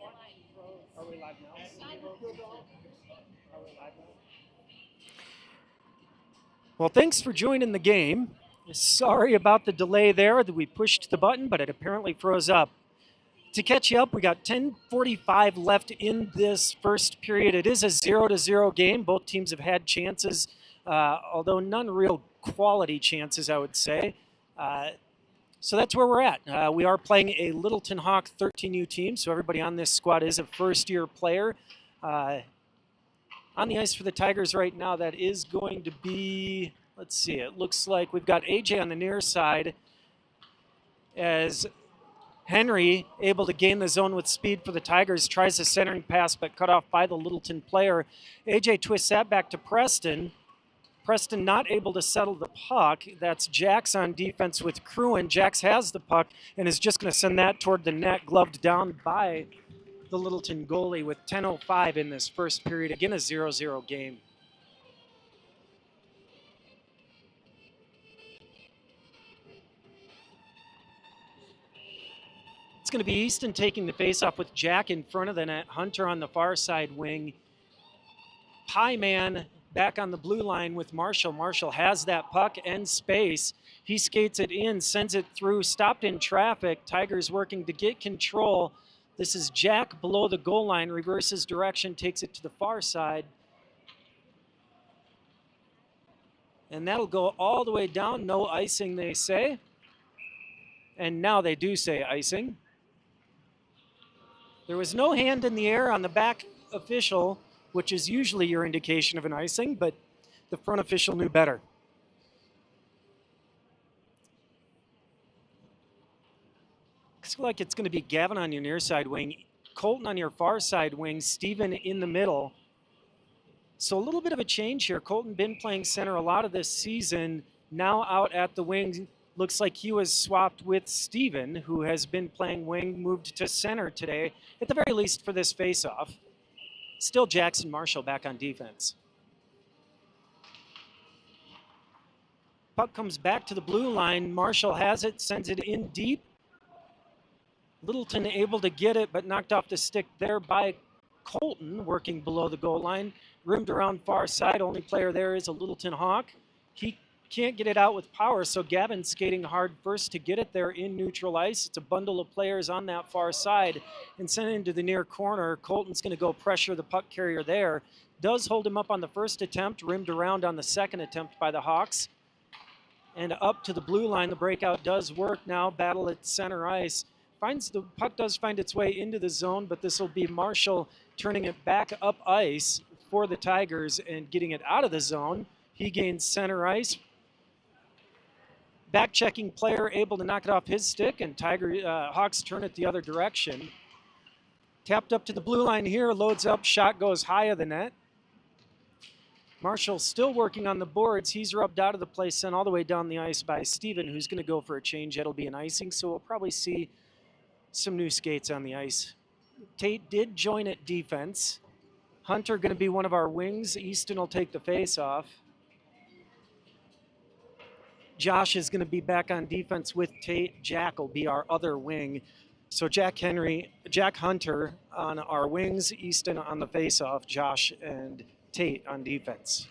Are we live now? Are we live now? Well, thanks for joining the game. Sorry about the delay there that we pushed the button, but it apparently froze up. To catch you up, we got 10:45 left in this first period. It is a 0-0 game. Both teams have had chances, although none real quality chances, I would say. So that's where we're at. We are playing a Littleton Hawk 13U team, so everybody on this squad is a first-year player. On the ice for the Tigers right now, that is going to be, let's see, it looks like we've got AJ on the near side as Henry, able to gain the zone with speed for the Tigers, tries a centering pass but cut off by the Littleton player. AJ twists that back to Preston. Preston not able to settle the puck. That's Jax on defense with Cruin. Jax has the puck and is just going to send that toward the net, gloved down by the Littleton goalie with 10:05 in this first period. Again, a 0-0 game. It's going to be Easton taking the faceoff with Jack in front of the net, Hunter on the far side wing. Pie Man back on the blue line with Marshall. Marshall has that puck and space. He skates it in, sends it through, stopped in traffic. Tigers working to get control. This is Jack below the goal line, reverses direction, takes it to the far side. And that'll go all the way down. No icing, they say. And now they do say icing. There was no hand in the air on the back official, which is usually your indication of an icing, but the front official knew better. Looks like it's going to be Gavin on your near side wing, Colton on your far side wing, Steven in the middle. So a little bit of a change here. Colton been playing center a lot of this season, now out at the wing. Looks like he was swapped with Steven, who has been playing wing, moved to center today, at the very least for this faceoff. Still Jackson Marshall back on defense. Puck comes back to the blue line. Marshall has it, sends it in deep. Littleton able to get it, but knocked off the stick there by Colton, working below the goal line. Rimmed around far side. Only player there is a Littleton Hawk. He can't get it out with power, so Gavin's skating hard first to get it there in neutral ice. It's a bundle of players on that far side and sent it into the near corner. Colton's going to go pressure the puck carrier there. Does hold him up on the first attempt, rimmed around on the second attempt by the Hawks. And up to the blue line, the breakout does work now. Battle at center ice. The puck does find its way into the zone, but this will be Marshall turning it back up ice for the Tigers and getting it out of the zone. He gains center ice. Back-checking player able to knock it off his stick, and Hawks turn it the other direction. Tapped up to the blue line here, loads up, shot goes high of the net. Marshall still working on the boards. He's rubbed out of the play, sent all the way down the ice by Steven, who's going to go for a change. That'll be an icing, so we'll probably see some new skates on the ice. Tate did join at defense. Hunter going to be one of our wings. Easton will take the face-off. Josh is going to be back on defense with Tate. Jack will be our other wing. So Jack Hunter on our wings, Easton on the face-off, Josh and Tate on defense.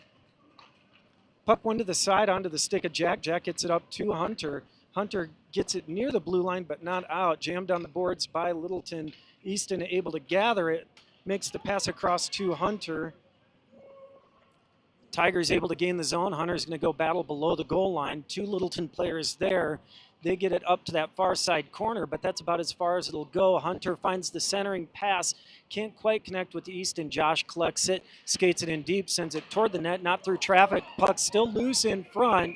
Puck went to the side onto the stick of Jack. Jack gets it up to Hunter. Hunter gets it near the blue line, but not out. Jammed on the boards by Littleton. Easton able to gather it. Makes the pass across to Hunter. Tigers able to gain the zone. Hunter's going to go battle below the goal line. Two Littleton players there. They get it up to that far side corner, but that's about as far as it'll go. Hunter finds the centering pass. Can't quite connect with Easton. Josh collects it, skates it in deep, sends it toward the net, not through traffic. Puck still loose in front.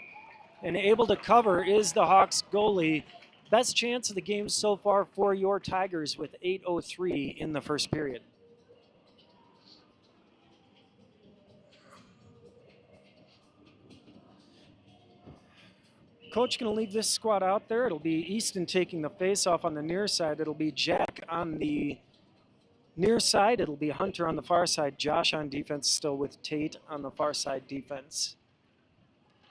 And able to cover is the Hawks goalie. Best chance of the game so far for your Tigers with 8:03 in the first period. Coach going to leave this squad out there. It'll be Easton taking the face-off on the near side. It'll be Jack on the near side. It'll be Hunter on the far side. Josh on defense still with Tate on the far side defense.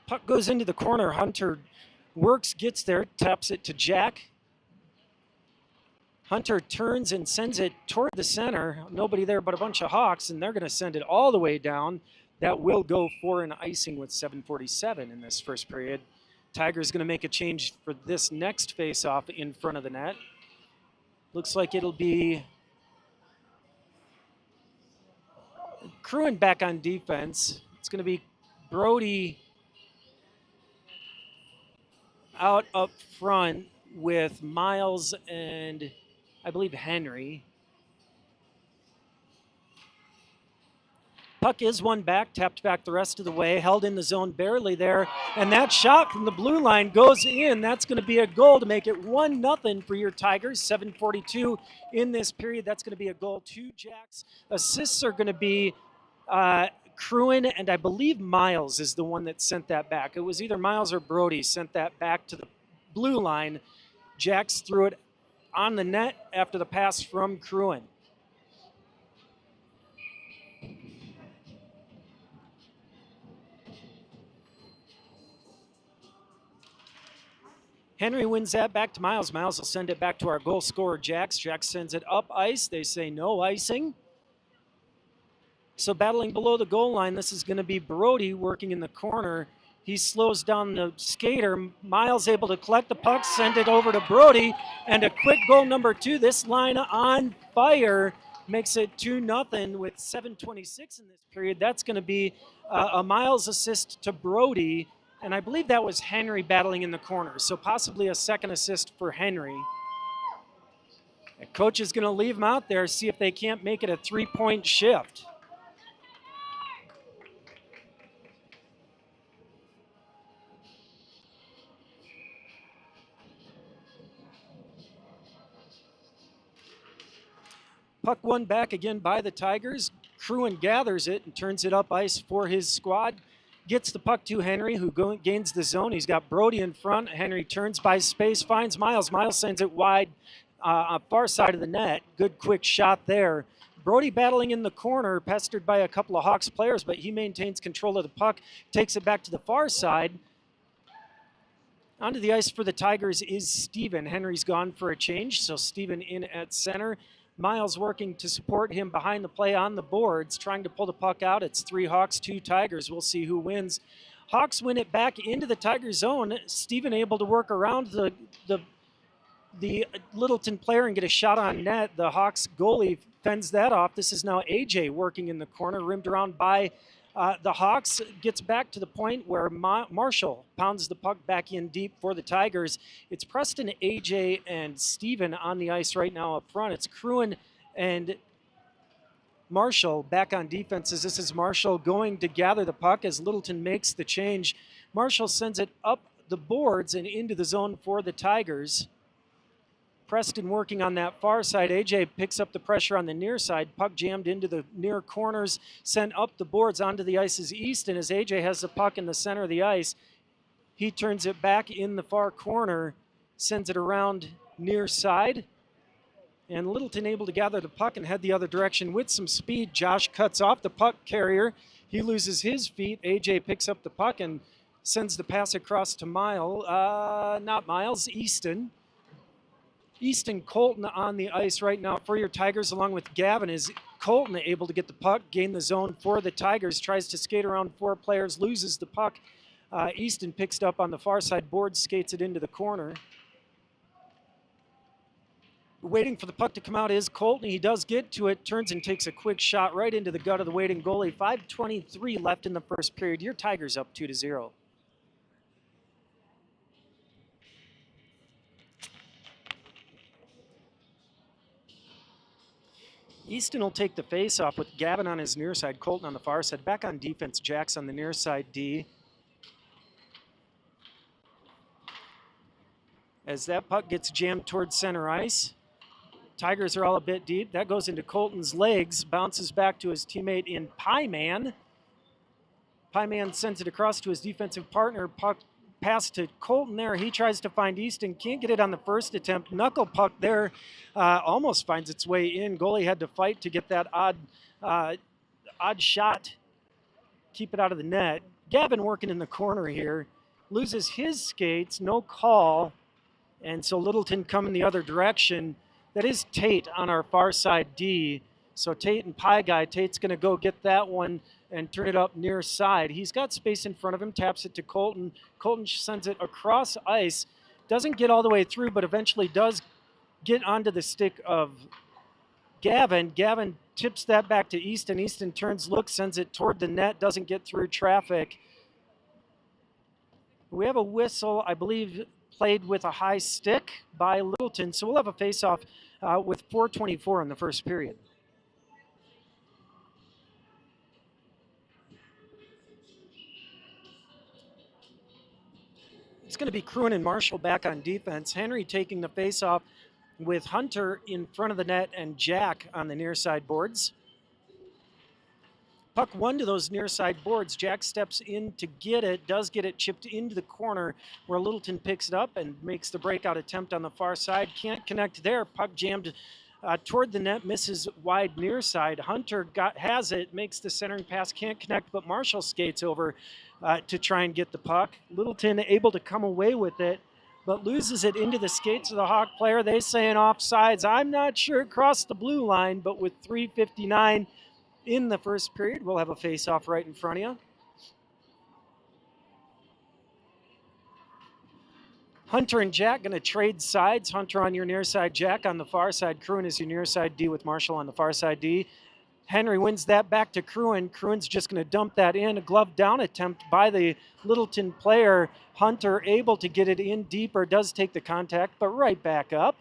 Puck goes into the corner. Hunter works, gets there, taps it to Jack. Hunter turns and sends it toward the center. Nobody there but a bunch of Hawks, and they're going to send it all the way down. That will go for an icing with 7:47 in this first period. Tigers going to make a change for this next face-off in front of the net. Looks like it'll be Cruin back on defense. It's going to be Brody out up front with Miles and I believe Henry. Puck is won back, tapped back the rest of the way, held in the zone barely there, and that shot from the blue line goes in. That's going to be a goal to make it 1-0 for your Tigers. 7:42 in this period. That's going to be a goal to Jacks. Assists are going to be Cruin, and I believe Miles is the one that sent that back. It was either Miles or Brody sent that back to the blue line. Jacks threw it on the net after the pass from Cruin. Henry wins that back to Miles. Miles will send it back to our goal scorer, Jacks. Jacks sends it up ice. They say no icing. So battling below the goal line, this is going to be Brody working in the corner. He slows down the skater. Miles able to collect the puck, send it over to Brody, and a quick goal number 2. This line on fire makes it 2-0 with 7:26 in this period. That's going to be a Miles assist to Brody. And I believe that was Henry battling in the corner, so possibly a second assist for Henry. The coach is going to leave him out there, see if they can't make it a 3-point shift. Puck won back again by the Tigers. Cruin gathers it and turns it up ice for his squad. Gets the puck to Henry, who gains the zone. He's got Brody in front. Henry turns by space, finds Miles. Miles sends it wide, far side of the net. Good quick shot there. Brody battling in the corner, pestered by a couple of Hawks players, but he maintains control of the puck, takes it back to the far side. Onto the ice for the Tigers is Steven. Henry's gone for a change, so Steven in at center. Miles working to support him behind the play on the boards, trying to pull the puck out. It's 3 Hawks, 2 Tigers. We'll see who wins. Hawks win it back into the Tiger zone. Steven able to work around the Littleton player and get a shot on net. The Hawks goalie fends that off. This is now AJ working in the corner, rimmed around by the Hawks. Gets back to the point where Marshall pounds the puck back in deep for the Tigers. It's Preston, AJ, and Steven on the ice right now up front. It's Cruin and Marshall back on defenses. This is Marshall going to gather the puck as Littleton makes the change. Marshall sends it up the boards and into the zone for the Tigers. Preston working on that far side. AJ picks up the pressure on the near side. Puck jammed into the near corners, sent up the boards onto the ice's east. And as AJ has the puck in the center of the ice, he turns it back in the far corner, sends it around near side. And Littleton able to gather the puck and head the other direction with some speed. Josh cuts off the puck carrier. He loses his feet. AJ picks up the puck and sends the pass across to Easton. Easton Colton on the ice right now for your Tigers along with Gavin. Is Colton able to get the puck, gain the zone for the Tigers, tries to skate around 4 players, loses the puck. Easton picks it up on the far side board, skates it into the corner. Waiting for the puck to come out is Colton. He does get to it, turns and takes a quick shot right into the gut of the waiting goalie. 5:23 left in the first period. Your Tigers up 2-0. Easton will take the face-off with Gavin on his near side, Colton on the far side. Back on defense, Jacks on the near side D. As that puck gets jammed towards center ice, Tigers are all a bit deep. That goes into Colton's legs, bounces back to his teammate in Pieman. Pieman sends it across to his defensive partner. Puck pass to Colton there. He tries to find Easton. Can't get it on the first attempt. Knuckle puck there. Almost finds its way in. Goalie had to fight to get that odd shot. Keep it out of the net. Gavin working in the corner here. Loses his skates. No call. And so Littleton coming the other direction. That is Tate on our far side D. So Tate and Pie Guy. Tate's going to go get that one and turn it up near side. He's got space in front of him, taps it to Colton. Colton sends it across ice. Doesn't get all the way through, but eventually does get onto the stick of Gavin. Gavin tips that back to Easton. Easton turns, looks, sends it toward the net, doesn't get through traffic. We have a whistle, I believe, played with a high stick by Littleton. So we'll have a face-off with 4:24 in the first period. It's going to be Cruin and Marshall back on defense. Henry taking the face-off with Hunter in front of the net and Jack on the near side boards. Puck one to those near side boards. Jack steps in to get it, does get it chipped into the corner where Littleton picks it up and makes the breakout attempt on the far side. Can't connect there. Puck jammed toward the net, misses wide near side. Hunter has it, makes the centering pass, can't connect, but Marshall skates over to try and get the puck. Littleton able to come away with it, but loses it into the skates of the Hawk player. They saying offsides. I'm not sure it crossed the blue line, but with 3:59 in the first period, we'll have a face-off right in front of you. Hunter and Jack going to trade sides. Hunter on your near side, Jack on the far side. Cruin is your near side D with Marshall on the far side D. Henry wins that back to Cruin. Cruin's just going to dump that in. A glove down attempt by the Littleton player. Hunter able to get it in deeper, does take the contact, but right back up.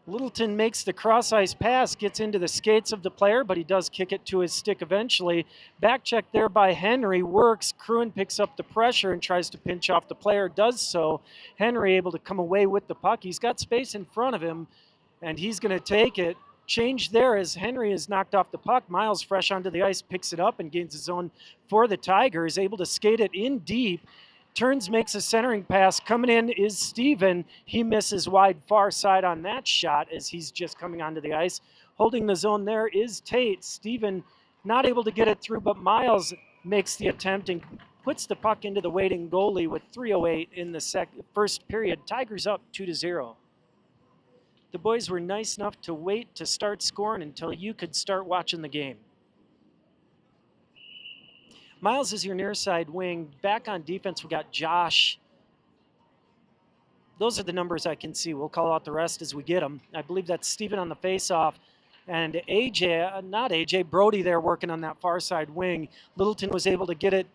Littleton makes the cross-ice pass, gets into the skates of the player, but he does kick it to his stick eventually. Back check there by Henry, works. Cruin picks up the pressure and tries to pinch off the player, does so. Henry able to come away with the puck. He's got space in front of him, and he's going to take it. Change there as Henry is knocked off the puck. Miles fresh onto the ice, picks it up and gains his own for the Tigers, able to skate it in deep. Turns, makes a centering pass. Coming in is Steven. He misses wide far side on that shot as he's just coming onto the ice. Holding the zone there is Tate. Steven not able to get it through, but Miles makes the attempt and puts the puck into the waiting goalie with 3:08 in the first period. Tigers up 2-0. The boys were nice enough to wait to start scoring until you could start watching the game. Miles is your near side wing. Back on defense, we got Josh. Those are the numbers I can see. We'll call out the rest as we get them. I believe that's Steven on the faceoff. And Brody there working on that far side wing. Littleton was able to get it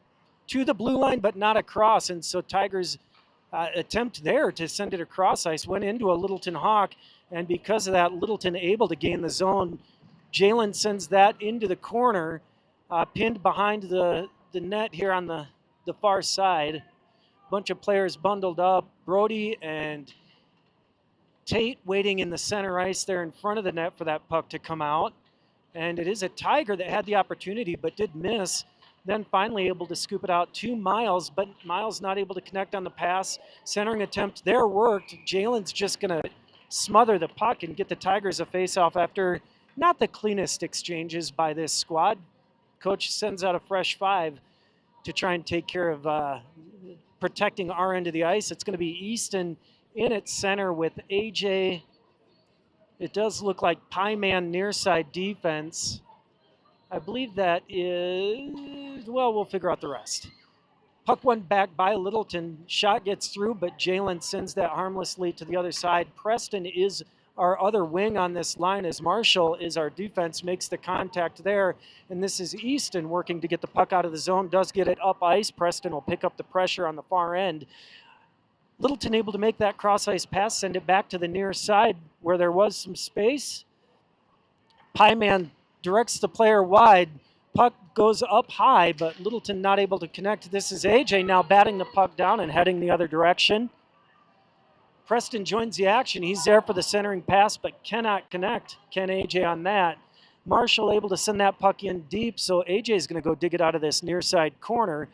to the blue line, but not across. And so Tigers attempt there to send it across ice went into a Littleton Hawk. And because of that, Littleton able to gain the zone. Jalen sends that into the corner. Pinned behind the net here on the far side. Bunch of players bundled up. Brody and Tate waiting in the center ice there in front of the net for that puck to come out. And it is a Tiger that had the opportunity but did miss. Then finally able to scoop it out to Miles, but Miles not able to connect on the pass. Centering attempt there worked. Jalen's just going to smother the puck and get the Tigers a face-off after not the cleanest exchanges by this squad. Coach sends out a fresh 5 to try and take care of protecting our end of the ice. It's going to be Easton in at center with AJ. It does look like Pie Man near side defense. I believe that is, well, we'll figure out the rest. Puck one back by Littleton. Shot gets through, but Jalen sends that harmlessly to the other side. Preston is our other wing on this line as Marshall is our defense, makes the contact there. And this is Easton working to get the puck out of the zone, does get it up ice. Preston will pick up the pressure on the far end. Littleton able to make that cross ice pass, send it back to the near side where there was some space. Pie Man directs the player wide. Puck goes up high, but Littleton not able to connect. This is AJ now batting the puck down and heading the other direction. Preston joins the action. He's there for the centering pass, but cannot connect. Ken AJ on that. Marshall able to send that puck in deep, so AJ is going to go dig it out of this near side corner.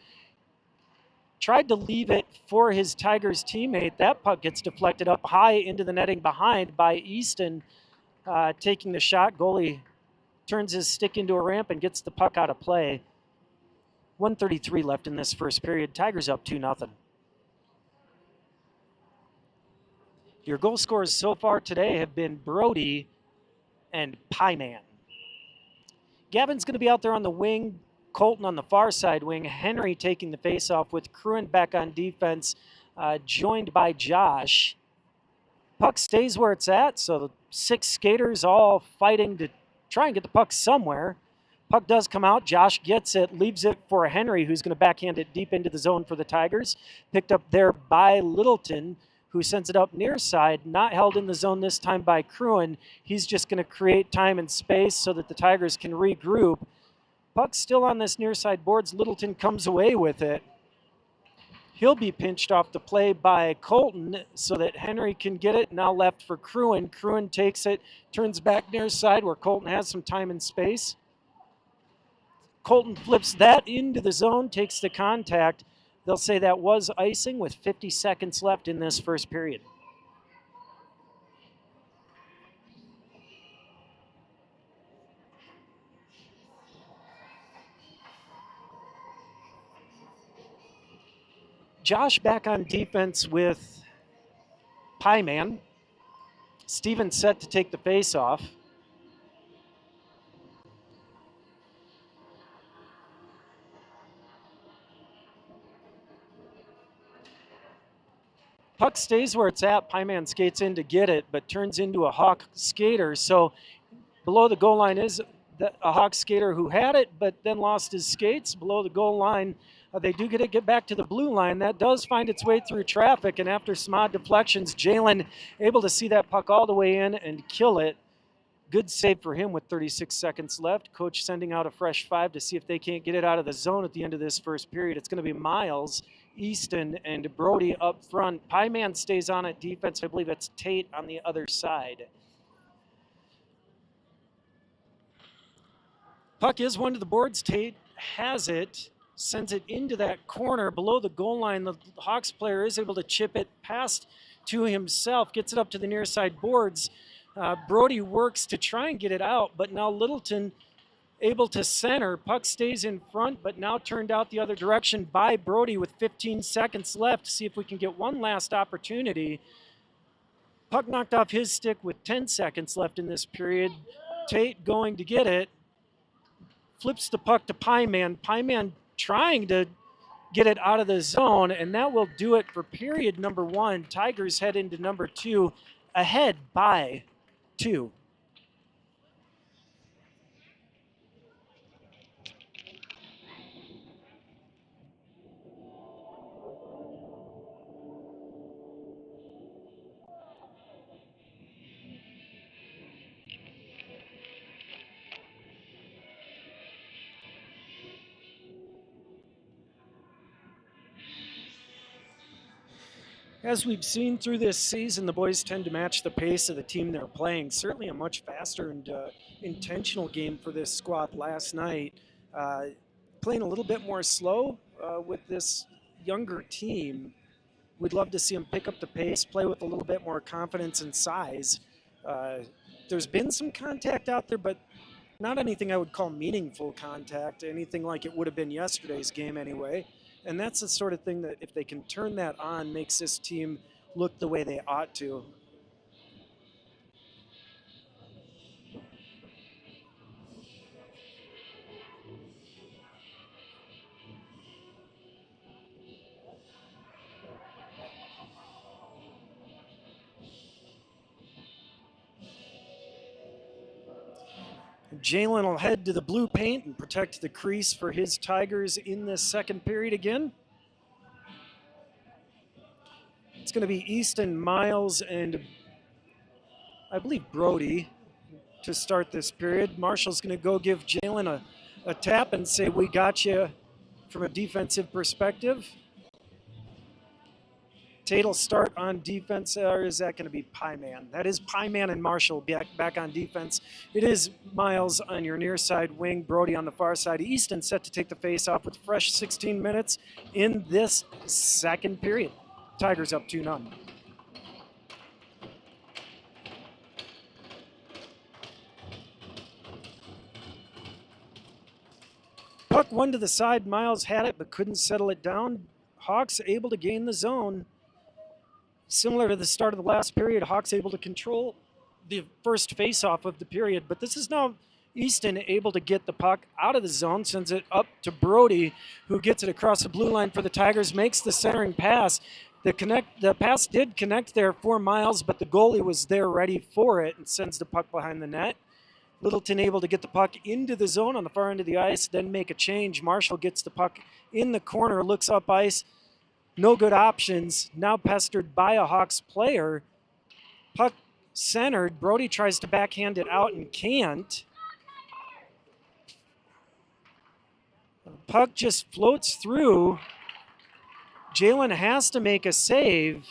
Tried to leave it for his Tigers teammate. That puck gets deflected up high into the netting behind by Easton taking the shot. Goalie turns his stick into a ramp and gets the puck out of play. 1:33 left in this first period. Tigers up 2-0. Your goal scorers so far today have been Brody and Pieman. Gavin's going to be out there on the wing, Colton on the far side wing, Henry taking the faceoff with Cruin back on defense, joined by Josh. Puck stays where it's at, so the 6 skaters all fighting to try and get the puck somewhere. Puck does come out. Josh gets it, leaves it for Henry, who's going to backhand it deep into the zone for the Tigers. Picked up there by Littleton, who sends it up near side, not held in the zone this time by Cruin. He's just going to create time and space so that the Tigers can regroup. Puck still on this near side boards. Littleton comes away with it. He'll be pinched off the play by Colton so that Henry can get it. Now left for Cruin. Cruin takes it, turns back near side where Colton has some time and space. Colton flips that into the zone, takes the contact. They'll say that was icing with 50 seconds left in this first period. Josh back on defense with Pieman. Steven set to take the face-off. Puck stays where it's at. Pieman skates in to get it, but turns into a Hawk skater. So below the goal line is a Hawk skater who had it, but then lost his skates. Below the goal line, they do get back to the blue line. That does find its way through traffic, and after some odd deflections, Jalen able to see that puck all the way in and kill it. Good save for him with 36 seconds left. Coach sending out a fresh 5 to see if they can't get it out of the zone at the end of this first period. It's going to be Miles, Easton, and Brody up front. Pieman stays on at defense. I believe it's Tate on the other side. Puck is one to the boards. Tate has it, sends it into that corner below the goal line. The Hawks player is able to chip it past to himself, gets it up to the near side boards. Brody works to try and get it out, but now Littleton able to center. Puck stays in front, but now turned out the other direction by Brody with 15 seconds left to see if we can get one last opportunity. Puck knocked off his stick with 10 seconds left in this period. Tate going to get it. Flips the puck to Pieman. Pieman trying to get it out of the zone, and that will do it for period number 1. Tigers head into number 2, ahead by 2. As we've seen through this season, the boys tend to match the pace of the team they're playing. Certainly a much faster and intentional game for this squad last night. Playing a little bit more slow with this younger team. We'd love to see them pick up the pace, play with a little bit more confidence and size. There's been some contact out there, but not anything I would call meaningful contact, anything like it would have been yesterday's game anyway. And that's the sort of thing that if they can turn that on, makes this team look the way they ought to. Jalen will head to the blue paint and protect the crease for his Tigers in this second period again. It's going to be Easton, Miles, and I believe Brody to start this period. Marshall's going to go give Jalen a tap and say, we got you from a defensive perspective. Tate will start on defense, or is that going to be Pieman? That is Pieman and Marshall back on defense. It is Miles on your near side wing, Brody on the far side. Easton set to take the face off with fresh 16 minutes in this second period. Tigers up 2-0. Puck one to the side. Miles had it but couldn't settle it down. Hawks able to gain the zone. Similar to the start of the last period, Hawks able to control the first face-off of the period, but this is now Easton able to get the puck out of the zone, sends it up to Brody, who gets it across the blue line for the Tigers, makes the centering pass. The pass did connect there for Miles, but the goalie was there ready for it and sends the puck behind the net. Littleton able to get the puck into the zone on the far end of the ice, then make a change. Marshall gets the puck in the corner, looks up ice. No good options. Now pestered by a Hawks player. Puck centered. Brody tries to backhand it out and can't. Puck just floats through. Jalen has to make a save.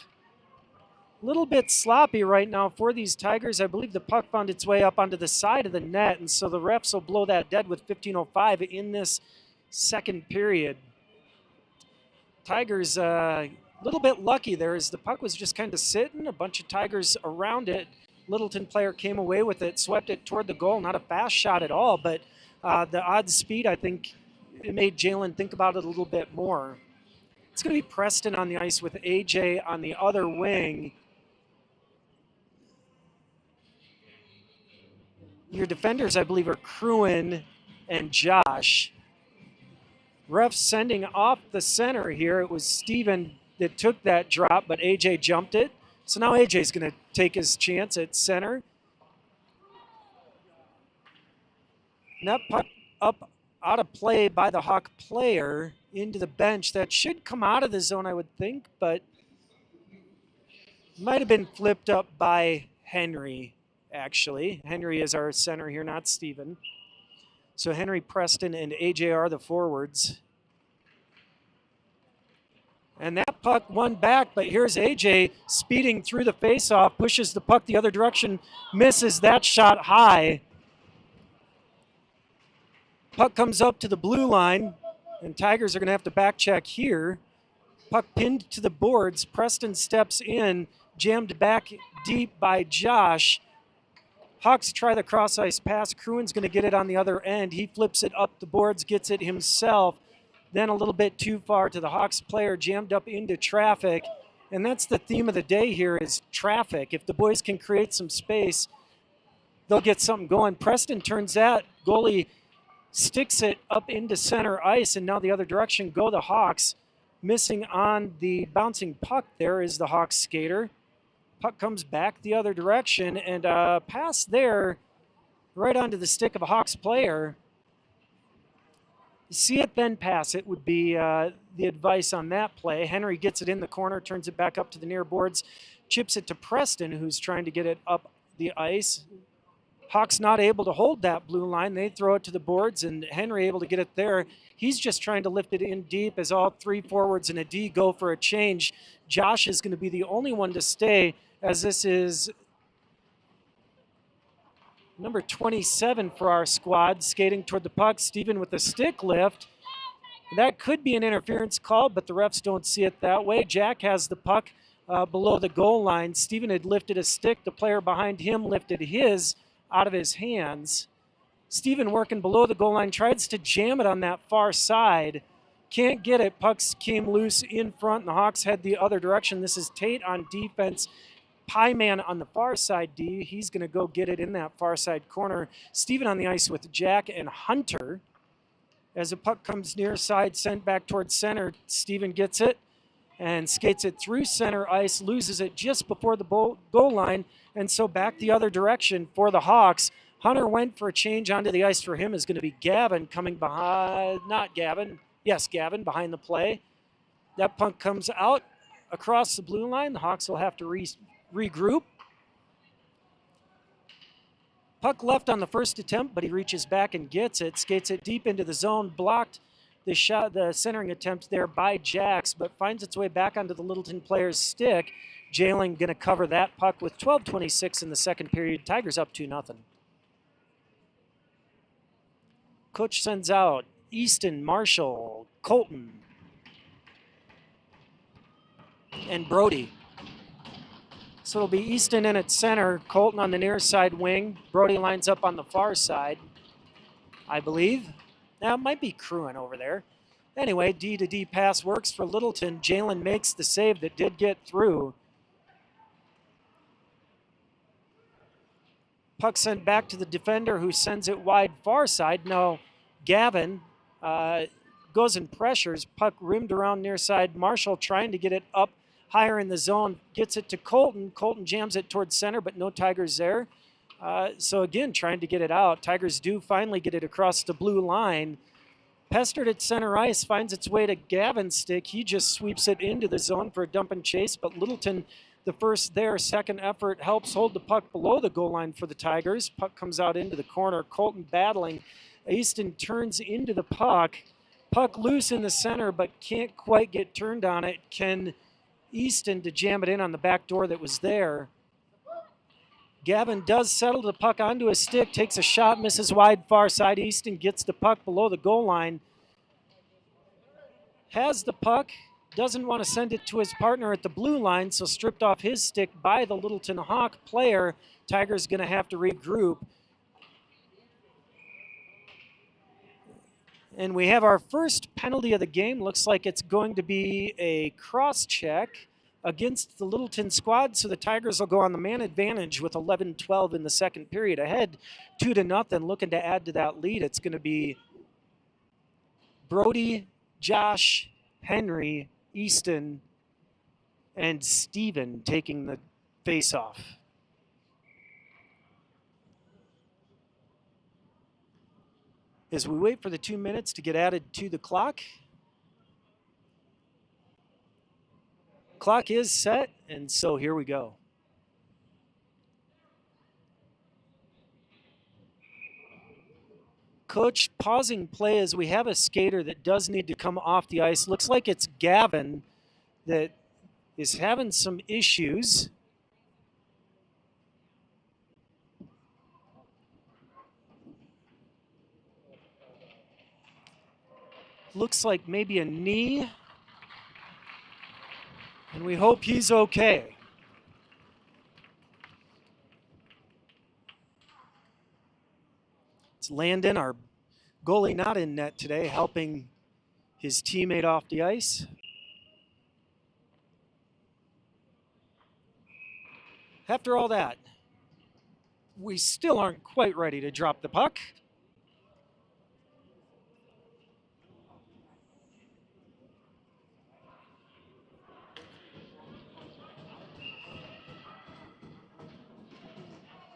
A little bit sloppy right now for these Tigers. I believe the puck found its way up onto the side of the net, and so the refs will blow that dead with 15:05 in this second period. Tigers a little bit lucky there as the puck was just kind of sitting, a bunch of Tigers around it. Littleton player came away with it, swept it toward the goal. Not a fast shot at all, but the odd speed, I think, it made Jalen think about it a little bit more. It's going to be Preston on the ice with AJ on the other wing. Your defenders, I believe, are Cruin and Josh. Ref sending off the center here. It was Steven that took that drop, but AJ jumped it. So now AJ's going to take his chance at center. And that puck up out of play by the Hawk player into the bench. That should come out of the zone, I would think, but might have been flipped up by Henry, actually. Henry is our center here, not Steven. So Henry, Preston, and AJ are the forwards. And that puck won back, but here's AJ speeding through the faceoff, pushes the puck the other direction, misses that shot high. Puck comes up to the blue line, and Tigers are going to have to back check here. Puck pinned to the boards. Preston steps in, jammed back deep by Josh. Hawks try the cross-ice pass. Cruin's going to get it on the other end. He flips it up the boards, gets it himself. Then a little bit too far to the Hawks player, jammed up into traffic. And that's the theme of the day here is traffic. If the boys can create some space, they'll get something going. Preston turns that. Goalie sticks it up into center ice, and now the other direction go the Hawks. Missing on the bouncing puck there is the Hawks skater. Puck comes back the other direction, and a pass there right onto the stick of a Hawks player. See it, then pass it would be the advice on that play. Henry gets it in the corner, turns it back up to the near boards, chips it to Preston, who's trying to get it up the ice. Hawks not able to hold that blue line. They throw it to the boards, and Henry able to get it there. He's just trying to lift it in deep as all three forwards and a D go for a change. Josh is going to be the only one to stay, as this is number 27 for our squad, skating toward the puck. Steven with the stick lift. That could be an interference call, but the refs don't see it that way. Jack has the puck below the goal line. Steven had lifted a stick. The player behind him lifted his out of his hands. Steven working below the goal line, tries to jam it on that far side. Can't get it. Pucks came loose in front, and the Hawks head the other direction. This is Tate on defense. Pie Man on the far side D. He's going to go get it in that far side corner. Steven on the ice with Jack and Hunter. As the puck comes near side, sent back towards center, Steven gets it and skates it through center ice, loses it just before the goal line, and so back the other direction for the Hawks. Hunter went for a change onto the ice. For him is going to be Gavin coming behind, not Gavin, yes, Gavin behind the play. That puck comes out across the blue line. The Hawks will have to regroup. Puck left on the first attempt, but he reaches back and gets it, skates it deep into the zone, blocked the centering attempt there by Jax, but finds its way back onto the Littleton player's stick. Jalen going to cover that puck with 12:26 in the second period. Tigers up 2-0. Coach sends out Easton, Marshall, Colton, and Brody. So it'll be Easton in at center, Colton on the near side wing. Brody lines up on the far side, I believe. Now, it might be Cruin over there. Anyway, D to D pass works for Littleton. Jalen makes the save that did get through. Puck sent back to the defender, who sends it wide far side. Now Gavin goes and pressures. Puck rimmed around near side. Marshall trying to get it up higher in the zone. Gets it to Colton. Colton jams it towards center, but no Tigers there. So again, trying to get it out. Tigers do finally get it across the blue line. Pestered at center ice, finds its way to Gavin's stick. He just sweeps it into the zone for a dump and chase, but Littleton, the first there, second effort, helps hold the puck below the goal line for the Tigers. Puck comes out into the corner. Colton battling. Easton turns into the puck. Puck loose in the center, but can't quite get turned on it. Can Easton to jam it in on the back door that was there. Gavin does settle the puck onto his stick, takes a shot, misses wide far side. Easton gets the puck below the goal line. Has the puck, doesn't want to send it to his partner at the blue line, so stripped off his stick by the Littleton Hawk player. Tigers going to have to regroup. And we have our first penalty of the game. Looks like it's going to be a cross check against the Littleton squad, so the Tigers will go on the man advantage with 11-12 in the second period, ahead 2-0, looking to add to that lead. It's going to be Brody, Josh, Henry, Easton, and Steven taking the face-off. As we wait for the 2 minutes to get added to the clock, clock is set, and so here we go. Coach pausing play as we have a skater that does need to come off the ice. Looks like it's Gavin that is having some issues. Looks like maybe a knee. And we hope he's okay. It's Landon, our goalie, not in net today, helping his teammate off the ice. After all that, we still aren't quite ready to drop the puck.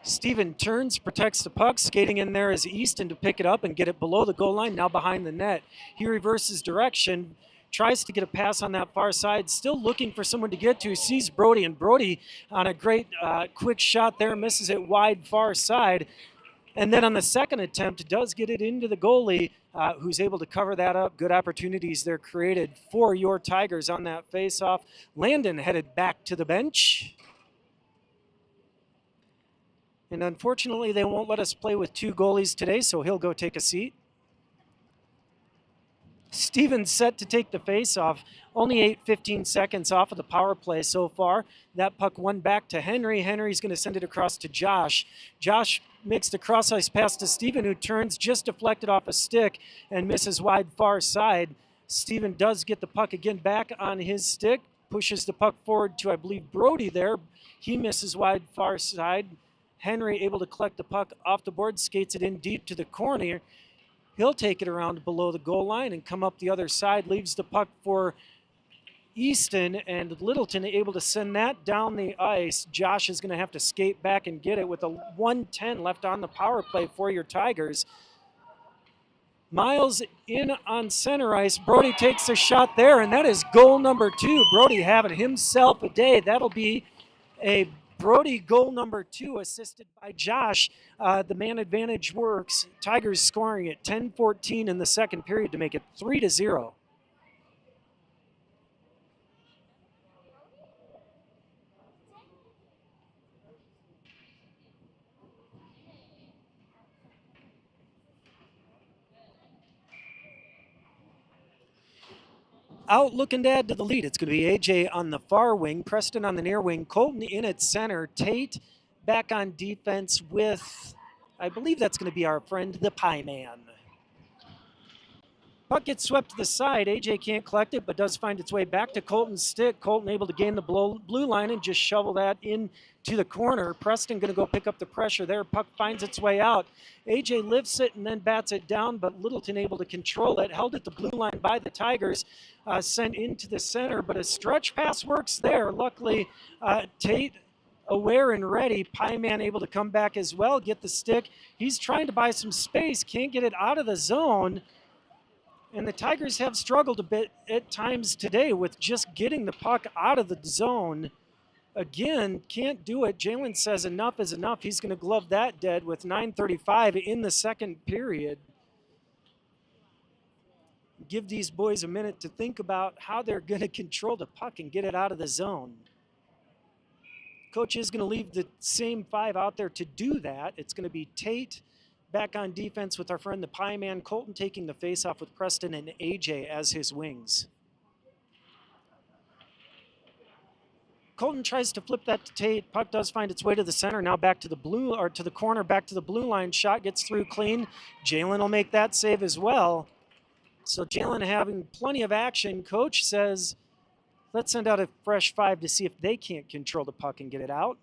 Steven turns, protects the puck. Skating in there is Easton to pick it up and get it below the goal line, now behind the net. He reverses direction, tries to get a pass on that far side, still looking for someone to get to, sees Brody, and Brody on a great quick shot there, misses it wide far side. And then on the second attempt, does get it into the goalie, who's able to cover that up. Good opportunities there created for your Tigers on that face-off. Landon headed back to the bench. And unfortunately, they won't let us play with two goalies today, so he'll go take a seat. Steven's set to take the face-off. Only 15 seconds off of the power play so far. That puck won back to Henry. Henry's going to send it across to Josh. Josh makes the cross-ice pass to Steven, who turns, just deflected off a stick and misses wide far side. Steven does get the puck again back on his stick, pushes the puck forward to, I believe, Brody there. He misses wide far side. Henry able to collect the puck off the board, skates it in deep to the corner. He'll take it around below the goal line and come up the other side, leaves the puck for Easton, and Littleton able to send that down the ice. Josh is going to have to skate back and get it with a 1:10 left on the power play for your Tigers. Miles in on center ice. Brody takes a shot there, and that is goal number 2. Brody having himself a day. That'll be a Brody goal number 2, assisted by Josh. The man advantage works. Tigers scoring at 10-14 in the second period to make it 3-0. Out looking to add to the lead. It's going to be AJ on the far wing, Preston on the near wing, Colton in at center, Tate back on defense with, I believe that's going to be our friend, the Pie Man. Puck gets swept to the side. AJ can't collect it, but does find its way back to Colton's stick. Colton able to gain the blue line and just shovel that in to the corner. Preston going to go pick up the pressure there. Puck finds its way out. AJ lifts it and then bats it down, but Littleton able to control it. Held at the blue line by the Tigers. Sent into the center, but a stretch pass works there. Luckily, Tate aware and ready. Pie Man able to come back as well, get the stick. He's trying to buy some space, can't get it out of the zone. And the Tigers have struggled a bit at times today with just getting the puck out of the zone. Again, can't do it. Jalen says enough is enough. He's going to glove that dead with 9:35 in the second period. Give these boys a minute to think about how they're going to control the puck and get it out of the zone. Coach is going to leave the same five out there to do that. It's going to be Tate back on defense with our friend the Pie Man. Colton taking the faceoff with Preston and AJ as his wings. Colton tries to flip that to Tate. Puck does find its way to the center. Now back to the blue, or to the corner, back to the blue line. Shot gets through clean. Jalen will make that save as well. So Jalen having plenty of action. Coach says, let's send out a fresh five to see if they can't control the puck and get it out.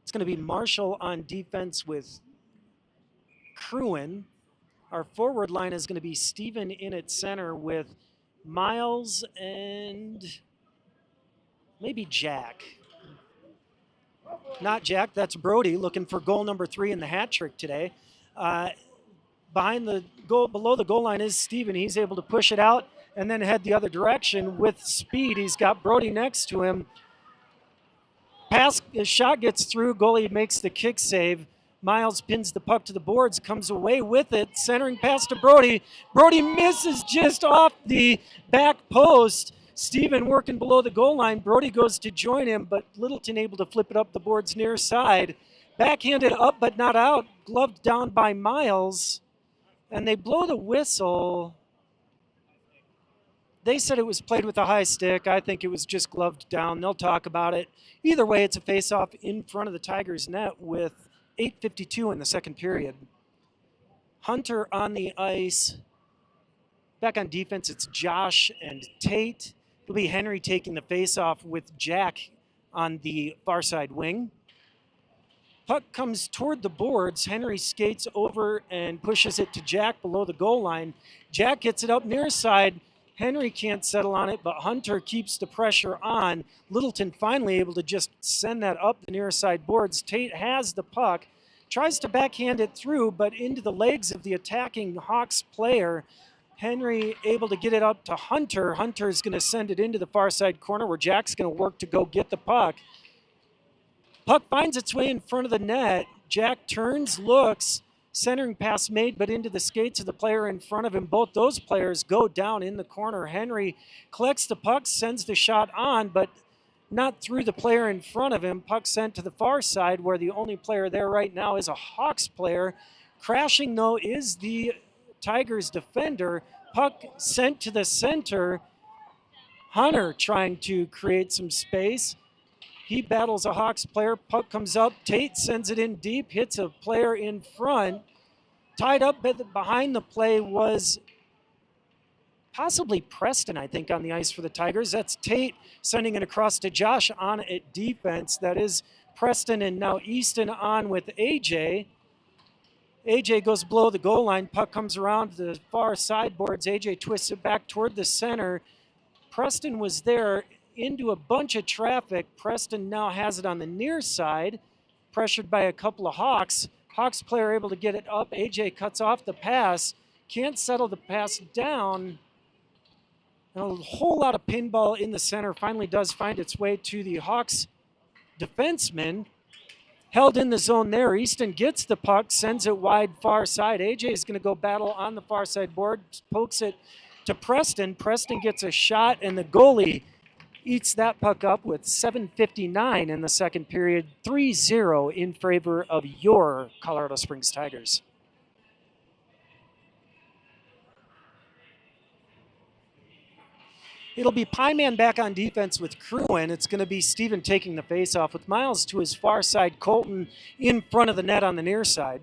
It's going to be Marshall on defense with Cruin. Our forward line is going to be Steven in at center with Miles and maybe Jack. Not Jack, that's Brody looking for goal number 3 in the hat trick today. Behind the goal, below the goal line is Steven. He's able to push it out and then head the other direction with speed. He's got Brody next to him. Pass, his shot gets through. Goalie makes the kick save. Miles pins the puck to the boards, comes away with it. Centering pass to Brody. Brody misses just off the back post. Steven working below the goal line. Brody goes to join him, but Littleton able to flip it up the boards near side. Backhanded up but not out. Gloved down by Miles. And they blow the whistle. They said it was played with a high stick. I think it was just gloved down. They'll talk about it. Either way, it's a face-off in front of the Tigers' net with 8:52 in the second period. Hunter on the ice. Back on defense, it's Josh and Tate. It'll be Henry taking the face-off with Jack on the far side wing. Puck comes toward the boards. Henry skates over and pushes it to Jack below the goal line. Jack gets it up near side. Henry can't settle on it, but Hunter keeps the pressure on. Littleton finally able to just send that up the near side boards. Tate has the puck, tries to backhand it through, but into the legs of the attacking Hawks player. Henry able to get it up to Hunter. Hunter's going to send it into the far side corner where Jack's going to work to go get the puck. Puck finds its way in front of the net. Jack turns, looks, centering pass made, but into the skates of the player in front of him. Both those players go down in the corner. Henry collects the puck, sends the shot on, but not through the player in front of him. Puck sent to the far side where the only player there right now is a Hawks player. Crashing, though, is the Tigers defender. Puck sent to the center. Hunter trying to create some space. He battles a Hawks player. Puck comes up. Tate sends it in deep, hits a player in front. Tied up behind the play was possibly Preston, I think, on the ice for the Tigers. That's Tate sending it across to Josh on at defense. That is Preston, and now Easton on with AJ. AJ goes below the goal line. Puck comes around the far sideboards. AJ twists it back toward the center. Preston was there into a bunch of traffic. Preston now has it on the near side, pressured by a couple of Hawks. Hawks player able to get it up. AJ cuts off the pass, can't settle the pass down. And a whole lot of pinball in the center. Finally does find its way to the Hawks defenseman. Held in the zone there. Easton gets the puck, sends it wide far side. AJ is going to go battle on the far side board, pokes it to Preston. Preston gets a shot, and the goalie eats that puck up with 7:59 in the second period. 3-0 in favor of your Colorado Springs Tigers. It'll be Pie Man back on defense with Cruin. It's going to be Steven taking the faceoff with Miles to his far side. Colton in front of the net on the near side.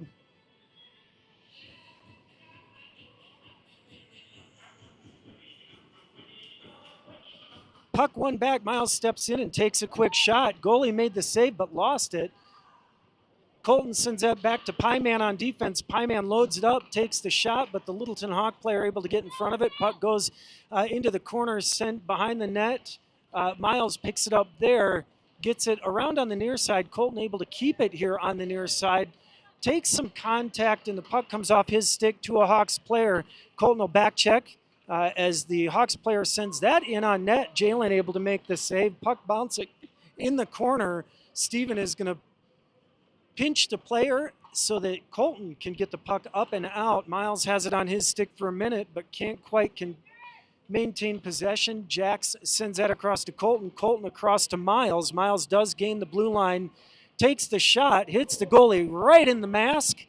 Puck won back. Miles steps in and takes a quick shot. Goalie made the save but lost it. Colton sends that back to Pieman on defense. Pieman loads it up, takes the shot, but the Littleton Hawk player able to get in front of it. Puck goes into the corner, sent behind the net. Miles picks it up there, gets it around on the near side. Colton able to keep it here on the near side. Takes some contact, and the puck comes off his stick to a Hawks player. Colton will back check as the Hawks player sends that in on net. Jalen able to make the save. Puck bouncing in the corner. Steven is going to pinch the player so that Colton can get the puck up and out. Miles has it on his stick for a minute, but can't quite maintain possession. Jax sends that across to Colton. Colton across to Miles. Miles does gain the blue line, takes the shot, hits the goalie right in the mask.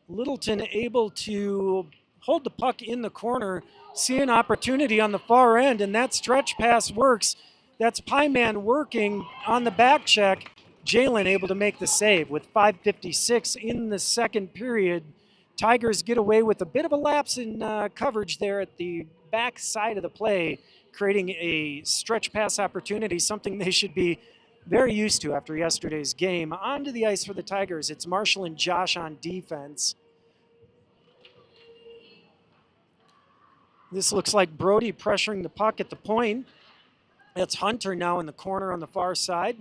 Littleton able to hold the puck in the corner, see an opportunity on the far end, and that stretch pass works. That's Pieman working on the back check. Jalen able to make the save with 5:56 in the second period. Tigers get away with a bit of a lapse in coverage there at the back side of the play, creating a stretch pass opportunity, something they should be very used to after yesterday's game. Onto the ice for the Tigers. It's Marshall and Josh on defense. This looks like Brody pressuring the puck at the point. That's Hunter now in the corner on the far side.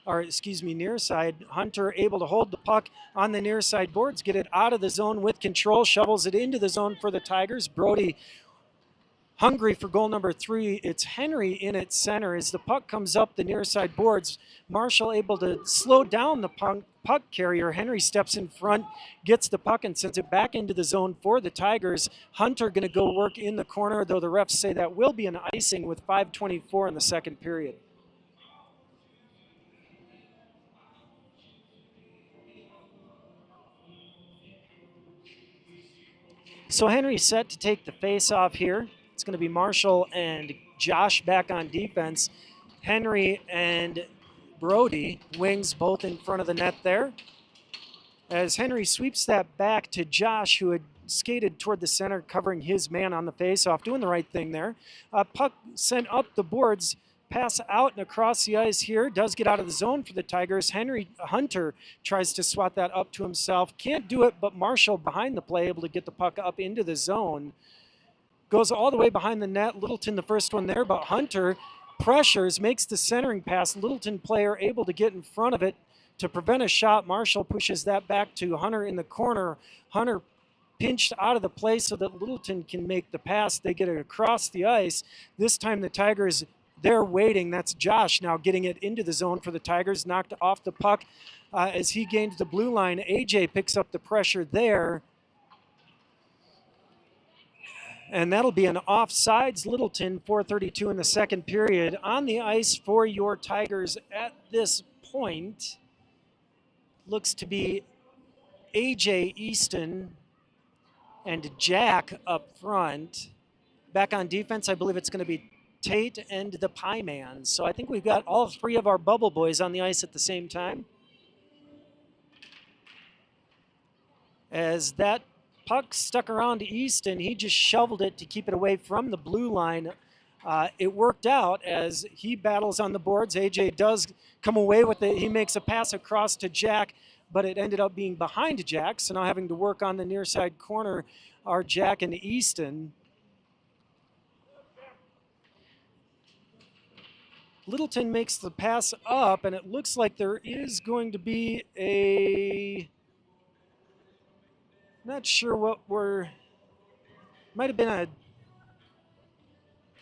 Near side. Hunter able to hold the puck on the near side boards, get it out of the zone with control, shovels it into the zone for the Tigers. Brody hungry for goal number 3. It's Henry in at center as the puck comes up the near side boards. Marshall able to slow down the puck carrier. Henry steps in front, gets the puck and sends it back into the zone for the Tigers. Hunter going to go work in the corner, though the refs say that will be an icing with 5:24 in the second period. So Henry set to take the face-off here. It's going to be Marshall and Josh back on defense. Henry and Brody, wings both in front of the net there. As Henry sweeps that back to Josh, who had skated toward the center, covering his man on the face-off, doing the right thing there. Puck sent up the boards, pass out and across the ice here. Does get out of the zone for the Tigers. Hunter tries to swat that up to himself. Can't do it, but Marshall behind the play, able to get the puck up into the zone. Goes all the way behind the net. Littleton the first one there, but Hunter pressures, makes the centering pass. Littleton player able to get in front of it to prevent a shot. Marshall pushes that back to Hunter in the corner. Hunter pinched out of the play so that Littleton can make the pass. They get it across the ice. This time the Tigers, they're waiting. That's Josh now getting it into the zone for the Tigers. Knocked off the puck as he gained the blue line. AJ picks up the pressure there. And that'll be an offsides Littleton, 4:32 in the second period. On the ice for your Tigers at this point looks to be AJ Easton and Jack up front. Back on defense, I believe it's going to be Tate and the Pieman. So I think we've got all 3 of our bubble boys on the ice at the same time. As that puck stuck around Easton, he just shoveled it to keep it away from the blue line. It worked out as he battles on the boards. AJ does come away with it. He makes a pass across to Jack, but it ended up being behind Jack. So now having to work on the near side corner are Jack and Easton. Littleton makes the pass up, and it looks like there is going to be a... Not sure what might have been a...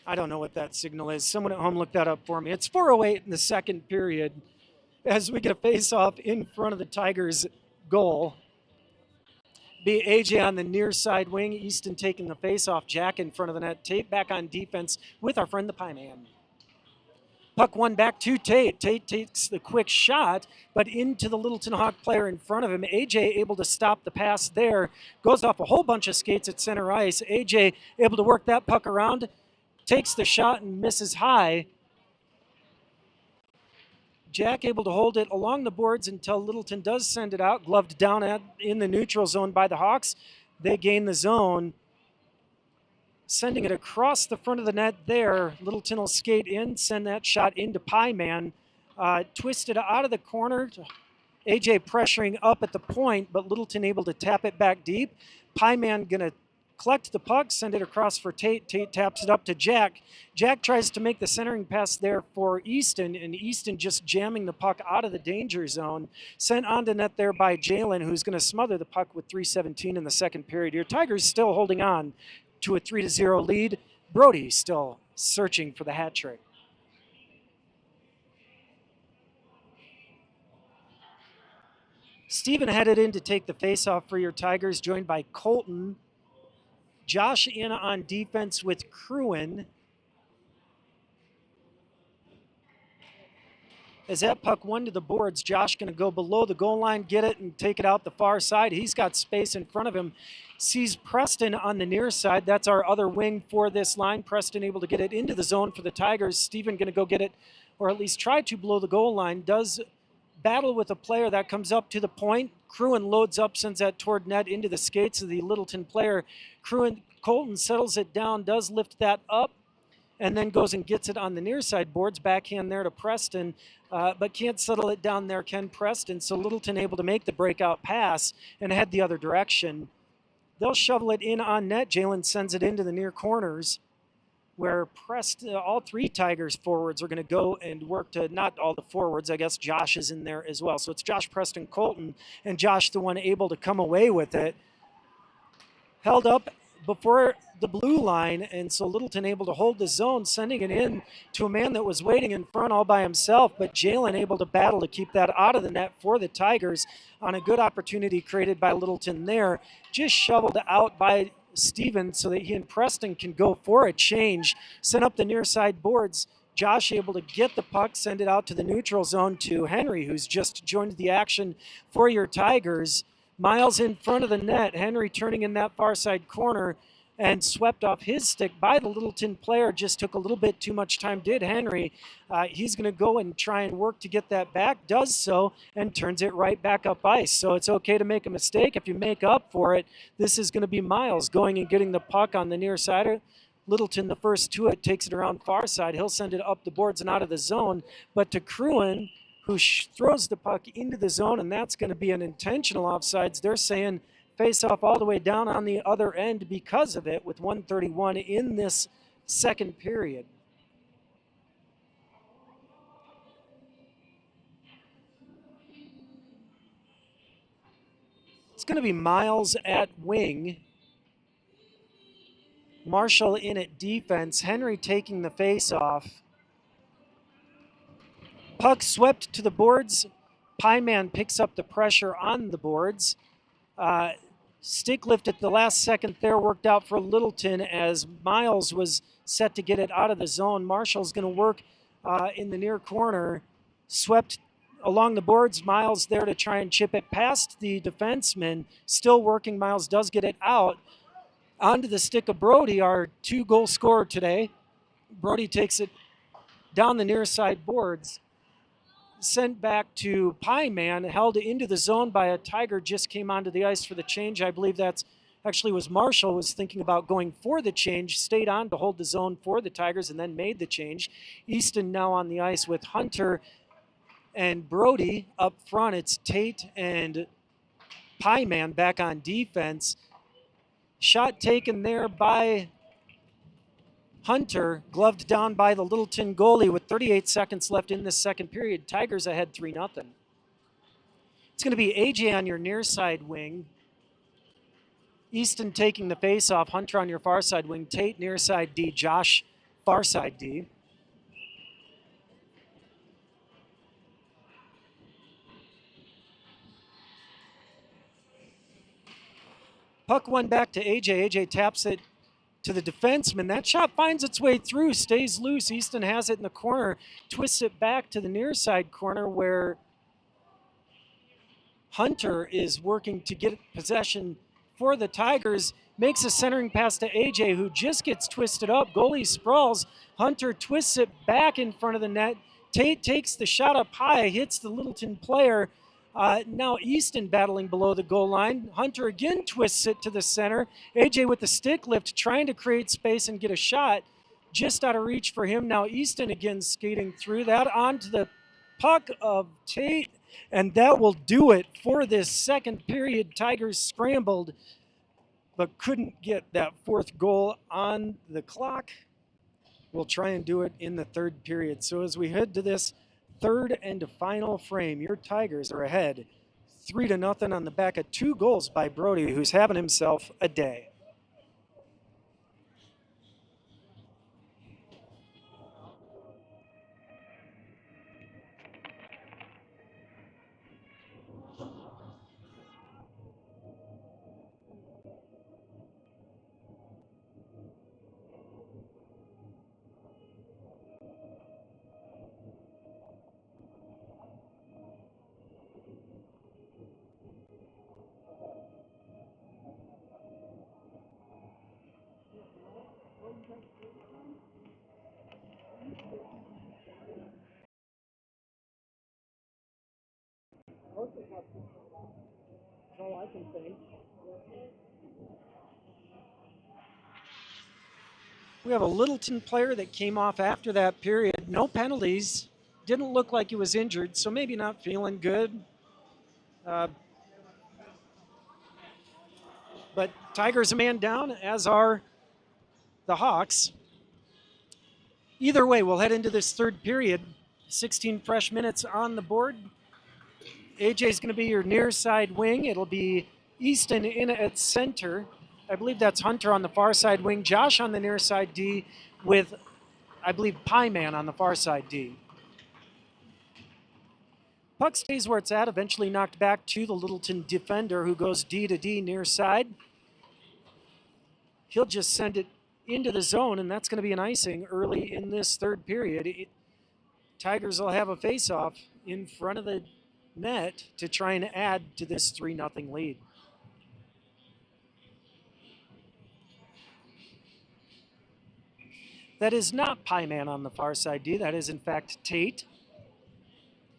I don't know what that signal is. Someone at home looked that up for me. It's 4:08 in the second period as we get a face-off in front of the Tigers' goal. Be AJ on the near side wing. Easton taking the face-off. Jack in front of the net. Tate back on defense with our friend the Pieman. Puck one back to Tate. Tate takes the quick shot, but into the Littleton Hawk player in front of him. AJ able to stop the pass there. Goes off a whole bunch of skates at center ice. AJ able to work that puck around. Takes the shot and misses high. Jack able to hold it along the boards until Littleton does send it out. Gloved down in the neutral zone by the Hawks. They gain the zone. sending it across the front of the net there. Littleton will skate in, send that shot into Pieman. Twisted out of the corner. AJ pressuring up at the point, but Littleton able to tap it back deep. Pieman going to collect the puck, send it across for Tate. Tate taps it up to Jack. Jack tries to make the centering pass there for Easton, and Easton just jamming the puck out of the danger zone. Sent onto net there by Jalen, who's going to smother the puck with 3:17 in the second period. Your Tigers still holding on to a 3-0 lead. Brody still searching for the hat trick. Steven headed in to take the faceoff for your Tigers, joined by Colton. Josh in on defense with Cruin. As that puck won to the boards, Josh going to go below the goal line, get it, and take it out the far side. He's got space in front of him. Sees Preston on the near side. That's our other wing for this line. Preston able to get it into the zone for the Tigers. Steven going to go get it, or at least try to below the goal line. Does battle with a player that comes up to the point. Cruin loads up, sends that toward net into the skates of the Littleton player. Colton settles it down, does lift that up, and then goes and gets it on the near side boards. Backhand there to Preston, but can't settle it down there, Ken Preston. So Littleton able to make the breakout pass and head the other direction. They'll shovel it in on net. Jalen sends it into the near corners, where all three Tigers forwards are going to go and work to, not all the forwards, I guess Josh is in there as well. So it's Josh, Preston, Colton, and Josh the one able to come away with it. Held up before the blue line, and so Littleton able to hold the zone, sending it in to a man that was waiting in front all by himself, but Jalen able to battle to keep that out of the net for the Tigers on a good opportunity created by Littleton there. Just shoveled out by Steven so that he and Preston can go for a change. Send up the near side boards. Josh able to get the puck, send it out to the neutral zone to Henry, who's just joined the action for your Tigers. Miles in front of the net. Henry turning in that far side corner and swept off his stick by the Littleton player. Just took a little bit too much time, did Henry. He's going to go and try and work to get that back, does so, and turns it right back up ice. So it's okay to make a mistake if you make up for it. This is going to be Miles going and getting the puck on the near side. Littleton, the first to it, takes it around far side. He'll send it up the boards and out of the zone, but to Cruin, who throws the puck into the zone, and that's going to be an intentional offsides. They're saying face off all the way down on the other end because of it, with 1:31 in this second period. It's going to be Miles at wing. Marshall in at defense. Henry taking the face off. Puck swept to the boards. Pieman picks up the pressure on the boards. Stick lift at the last second there worked out for Littleton as Miles was set to get it out of the zone. Marshall's going to work in the near corner. Swept along the boards. Miles there to try and chip it past the defenseman. Still working. Miles does get it out. Onto the stick of Brody, our 2-goal scorer today. Brody takes it down the near side boards. Sent back to Pieman, held into the zone by a Tiger, just came onto the ice for the change. I believe that's actually was Marshall was thinking about going for the change, stayed on to hold the zone for the Tigers and then made the change. Easton now on the ice with Hunter and Brody up front. It's Tate and Pieman back on defense. Shot taken there by Hunter, gloved down by the Littleton goalie with 38 seconds left in the second period. Tigers ahead 3-0. It's going to be AJ on your near side wing. Easton taking the face off. Hunter on your far side wing. Tate near side D. Josh far side D. Puck went back to AJ. AJ taps it to the defenseman. That shot finds its way through, stays loose. Easton has it in the corner, twists it back to the near side corner where Hunter is working to get possession for the Tigers. Makes a centering pass to AJ, who just gets twisted up. Goalie sprawls. Hunter twists it back in front of the net. Tate takes the shot up high, hits the Littleton player, Now Easton battling below the goal line. Hunter again twists it to the center. AJ with the stick lift trying to create space and get a shot. Just out of reach for him. Now Easton again skating through that onto the puck of Tate. And that will do it for this second period. Tigers scrambled but couldn't get that fourth goal on the clock. We'll try and do it in the third period. So as we head to this third and final frame, your Tigers are ahead 3-0 on the back of 2 goals by Brody, who's having himself a day. We have a Littleton player that came off after that period. No penalties. Didn't look like he was injured, so maybe not feeling good. But Tigers a man down, as are the Hawks. Either way, we'll head into this third period. 16 fresh minutes on the board. AJ's going to be your near side wing. It'll be Easton in at center. I believe that's Hunter on the far side wing. Josh on the near side D with, I believe, Pieman on the far side D. Puck stays where it's at, eventually knocked back to the Littleton defender who goes D to D near side. He'll just send it into the zone, and that's going to be an icing early in this third period. Tigers will have a face-off in front of the net to try and add to this 3-0 lead. That is not Pieman on the far side D. That is, in fact, Tate.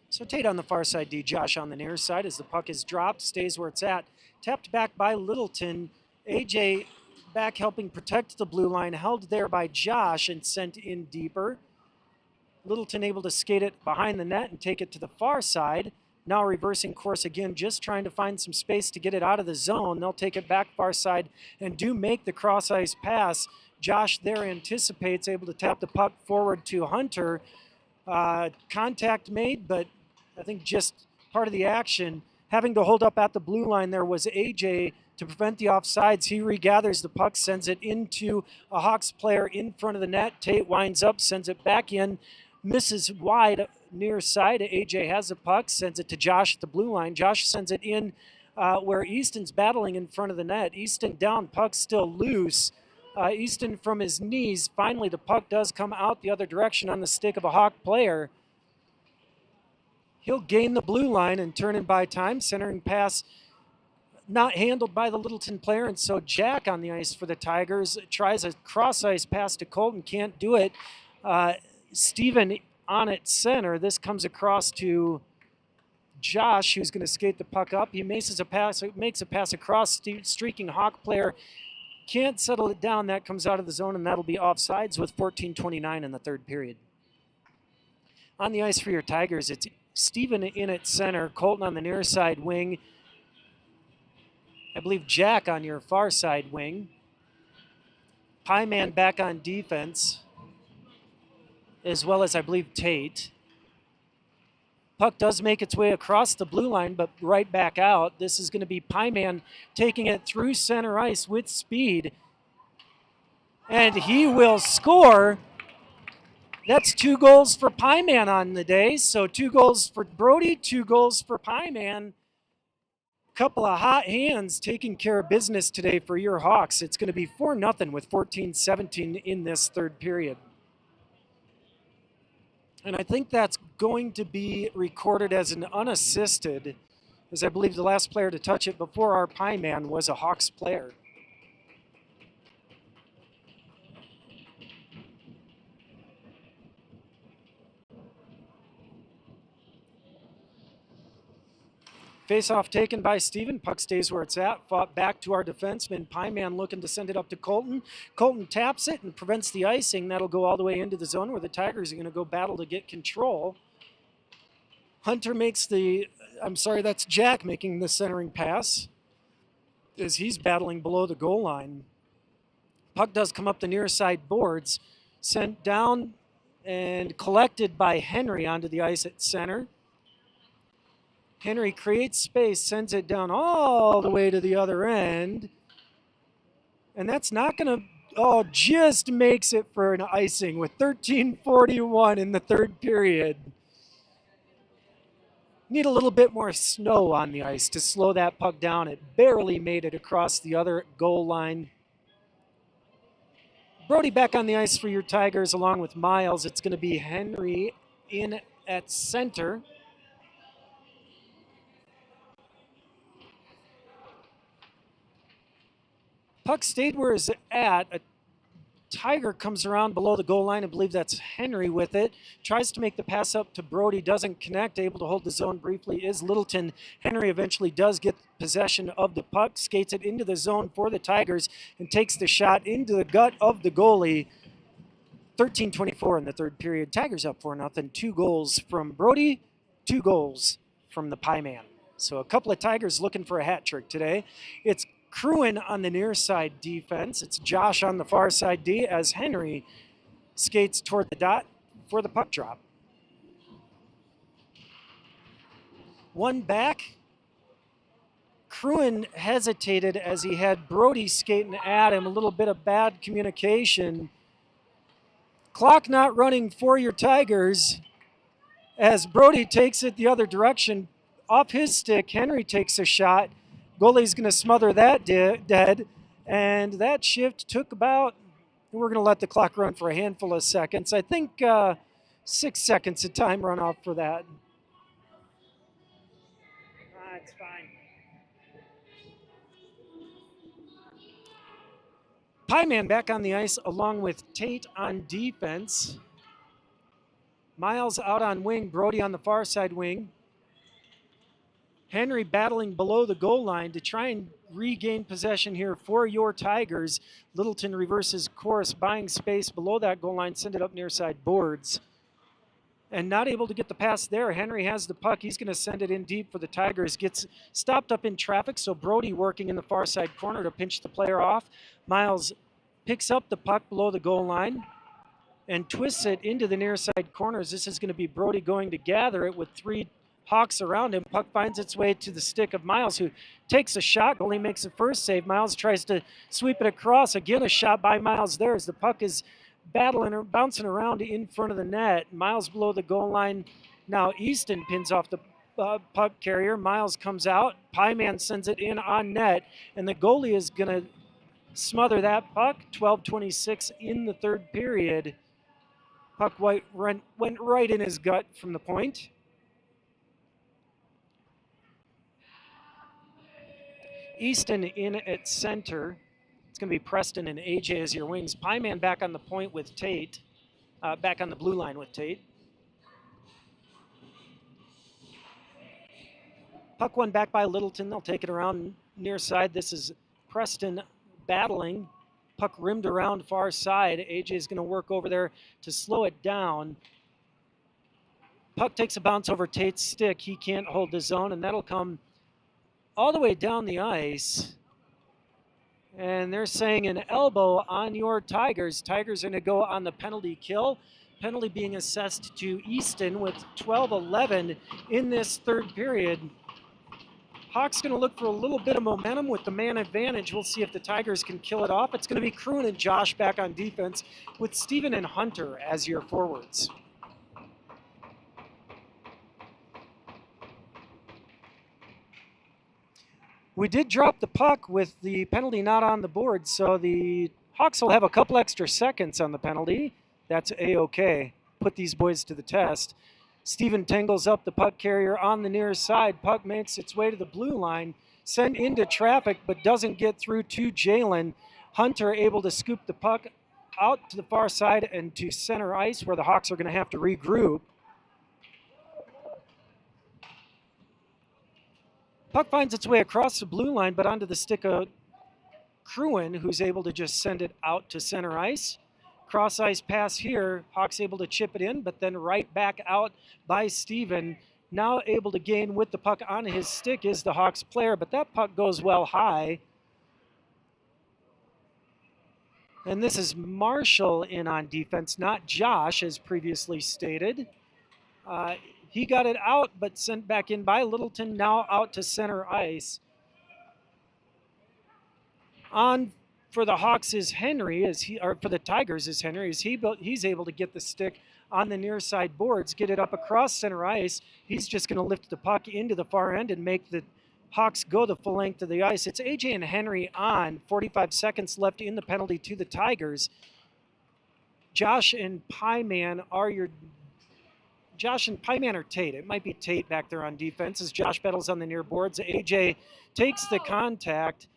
So Tate on the far side D, Josh on the near side as the puck is dropped, stays where it's at. Tapped back by Littleton. AJ back helping protect the blue line, held there by Josh and sent in deeper. Littleton able to skate it behind the net and take it to the far side. Now reversing course again, just trying to find some space to get it out of the zone. They'll take it back far side and do make the cross ice pass. Josh there anticipates, able to tap the puck forward to Hunter. Contact made, but I think just part of the action. Having to hold up at the blue line there was AJ to prevent the offsides. He regathers the puck, sends it into a Hawks player in front of the net. Tate winds up, sends it back in, misses wide near side. AJ has the puck, sends it to Josh at the blue line. Josh sends it in where Easton's battling in front of the net. Easton down, puck still loose. Easton from his knees. Finally, the puck does come out the other direction on the stick of a Hawk player. He'll gain the blue line and turn and buy time. Centering pass not handled by the Littleton player, and so Jack on the ice for the Tigers tries a cross ice pass to Colton, can't do it. Steven on at center. This comes across to Josh, who's going to skate the puck up. He makes a pass across, streaking Hawk player. Can't settle it down. That comes out of the zone, and that'll be offsides with 14:29 in the third period. On the ice for your Tigers, it's Steven in at center, Colton on the near side wing. I believe Jack on your far side wing. Pieman back on defense, as well as I believe Tate. Puck does make its way across the blue line, but right back out. This is going to be Pieman taking it through center ice with speed. And he will score. That's 2 goals for Pieman on the day. So 2 goals for Brody, 2 goals for Pieman. Couple of hot hands taking care of business today for your Hawks. It's going to be 4-0 with 14:17 in this third period. And I think that's going to be recorded as an unassisted, as I believe the last player to touch it before our Pieman was a Hawks player. Face-off taken by Steven. Puck stays where it's at. Fought back to our defenseman. Pieman looking to send it up to Colton. Colton taps it and prevents the icing. That'll go all the way into the zone where the Tigers are going to go battle to get control. Hunter makes that's Jack making the centering pass as he's battling below the goal line. Puck does come up the near side boards. Sent down and collected by Henry onto the ice at center. Henry creates space, sends it down all the way to the other end. And that's not going to, just makes it for an icing with 13:41 in the third period. Need a little bit more snow on the ice to slow that puck down. It barely made it across the other goal line. Brody back on the ice for your Tigers along with Miles. It's going to be Henry in at center. Puck stayed where it's at. A Tiger comes around below the goal line. I believe that's Henry with it. Tries to make the pass up to Brody. Doesn't connect. Able to hold the zone briefly is Littleton. Henry eventually does get possession of the puck. Skates it into the zone for the Tigers and takes the shot into the gut of the goalie. 13:24 in the third period. Tigers up 4-0. 2 goals from Brody. 2 goals from the Pieman. So a couple of Tigers looking for a hat trick today. It's Cruin on the near side defense. It's Josh on the far side D as Henry skates toward the dot for the puck drop. One back. Cruin hesitated as he had Brody skating at him. A little bit of bad communication. Clock not running for your Tigers as Brody takes it the other direction. Off his stick, Henry takes a shot. Goalie's going to smother that dead, and that shift took about, we're going to let the clock run for a handful of seconds. I think 6 seconds of time run off for that. It's fine. Pieman back on the ice along with Tate on defense. Miles out on wing, Brody on the far side wing. Henry battling below the goal line to try and regain possession here for your Tigers. Littleton reverses course, buying space below that goal line, send it up near side boards. And not able to get the pass there. Henry has the puck. He's going to send it in deep for the Tigers. Gets stopped up in traffic, so Brody working in the far side corner to pinch the player off. Miles picks up the puck below the goal line and twists it into the near side corners. This is going to be Brody going to gather it with 3 Hawks around him. Puck finds its way to the stick of Miles, who takes a shot. Goalie makes the first save. Miles tries to sweep it across. Again, a shot by Miles there as the puck is battling or bouncing around in front of the net. Miles below the goal line. Now Easton pins off the puck carrier. Miles comes out. Pieman sends it in on net, and the goalie is going to smother that puck. 12:26 in the third period. Puck went right in his gut from the point. Easton in at center. It's going to be Preston and AJ as your wings. Pieman back on the point with Tate. Back on the blue line with Tate. Puck one back by Littleton. They'll take it around near side. This is Preston battling. Puck rimmed around far side. AJ is going to work over there to slow it down. Puck takes a bounce over Tate's stick. He can't hold the zone, and that'll come all the way down the ice. And they're saying an elbow on your Tigers. Tigers are going to go on the penalty kill. Penalty being assessed to Easton with 12:11 in this third period. Hawks going to look for a little bit of momentum with the man advantage. We'll see if the Tigers can kill it off. It's going to be Kroon and Josh back on defense with Steven and Hunter as your forwards. We did drop the puck with the penalty not on the board, so the Hawks will have a couple extra seconds on the penalty. That's A-OK. Put these boys to the test. Steven tangles up the puck carrier on the near side. Puck makes its way to the blue line, sent into traffic, but doesn't get through to Jalen. Hunter able to scoop the puck out to the far side and to center ice, where the Hawks are going to have to regroup. Puck finds its way across the blue line, but onto the stick of Cruin, who's able to just send it out to center ice. Cross ice pass here. Hawks able to chip it in, but then right back out by Steven. Now able to gain with the puck on his stick is the Hawks player, but that puck goes well high. And this is Marshall in on defense, not Josh, as previously stated. He got it out, but sent back in by Littleton, now out to center ice. On for the Hawks is Henry, or for the Tigers is Henry, he's able to get the stick on the near side boards, get it up across center ice. He's just going to lift the puck into the far end and make the Hawks go the full length of the ice. It's AJ and Henry on. 45 seconds left in the penalty to the Tigers. Josh and Pyman or Tate. It might be Tate back there on defense as Josh battles on the near boards. AJ takes the contact.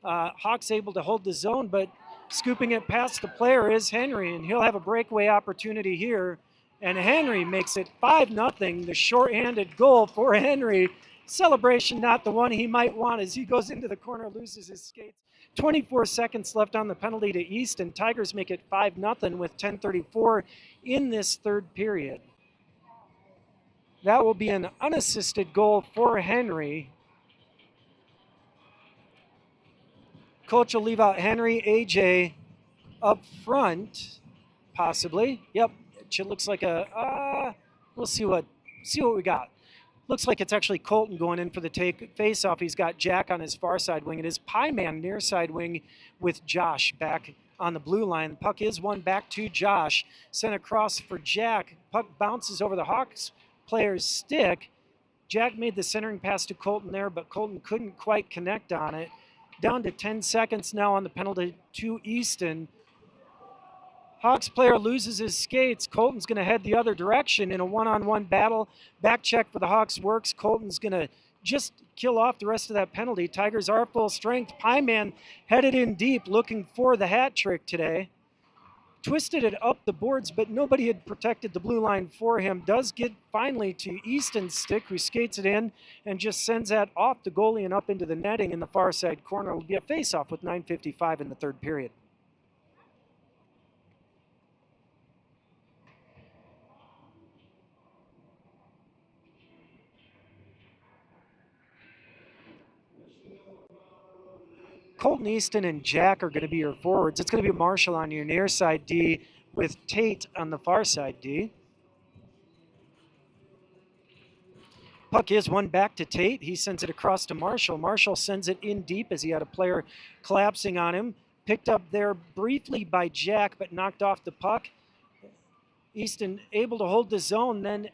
Hawks able to hold the zone, but scooping it past the player is Henry, and he'll have a breakaway opportunity here. And Henry makes it 5-0, the shorthanded goal for Henry. Celebration not the one he might want as he goes into the corner, loses his skates. 24 seconds left on the penalty to Easton. Tigers make it 5-0 with 10:34 in this third period. That will be an unassisted goal for Henry. Coach will leave out Henry, AJ up front, possibly. Yep, it looks like we'll see what we got. Looks like it's actually Colton going in for the face-off. He's got Jack on his far side wing. It is Pyman near side wing with Josh back on the blue line. Puck is won back to Josh. Sent across for Jack. Puck bounces over the Hawks player's stick. Jack made the centering pass to Colton there, but Colton couldn't quite connect on it. Down to 10 seconds now on the penalty to Easton. Hawks player loses his skates. Colton's going to head the other direction in a one-on-one battle. Back check for the Hawks works. Colton's going to just kill off the rest of that penalty. Tigers are full strength. Pyman headed in deep looking for the hat trick today. Twisted it up the boards, but nobody had protected the blue line for him. Does get finally to Easton's stick, who skates it in and just sends that off the goalie and up into the netting in the far side corner. It will be a face-off with 9:55 in the third period. Colton Easton and Jack are going to be your forwards. It's going to be Marshall on your near side D with Tate on the far side D. Puck is won back to Tate. He sends it across to Marshall. Marshall sends it in deep as he had a player collapsing on him. Picked up there briefly by Jack, but knocked off the puck. Easton able to hold the zone, then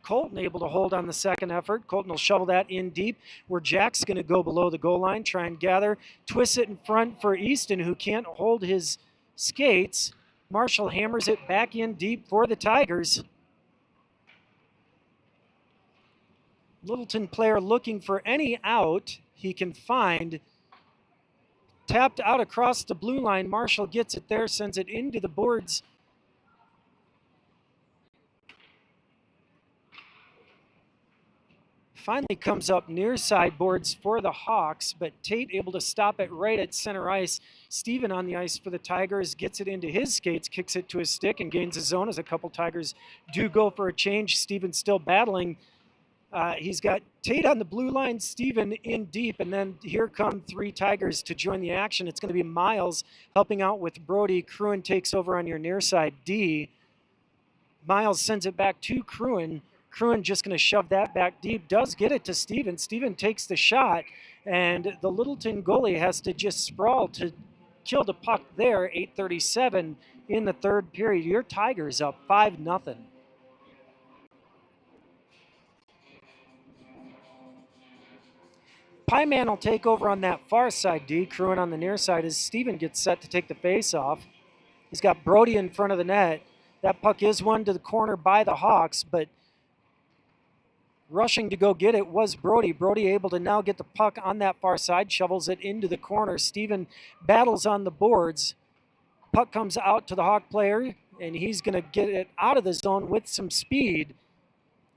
Colton able to hold on the second effort. Colton will shovel that in deep where Jack's going to go below the goal line, try and gather, twist it in front for Easton, who can't hold his skates. Marshall hammers it back in deep for the Tigers. Littleton player looking for any out he can find. Tapped out across the blue line. Marshall gets it there, sends it into the boards. Finally comes up near side boards for the Hawks, but Tate able to stop it right at center ice. Steven on the ice for the Tigers, gets it into his skates, kicks it to his stick, and gains his zone as a couple Tigers do go for a change. Steven still battling. He's got Tate on the blue line, Steven in deep, and then here come three Tigers to join the action. It's going to be Miles helping out with Brody. Cruin takes over on your near side D. Miles sends it back to Cruin. Cruin just going to shove that back deep, does get it to Steven. Steven takes the shot, and the Littleton goalie has to just sprawl to kill the puck there. 8:37 in the third period. Your Tigers up 5-0. Pyman will take over on that far side D. Cruin on the near side as Steven gets set to take the face off. He's got Brody in front of the net. That puck is won to the corner by the Hawks, but rushing to go get it was Brody. Brody able to now get the puck on that far side, shovels it into the corner. Steven battles on the boards. Puck comes out to the Hawk player, and he's going to get it out of the zone with some speed.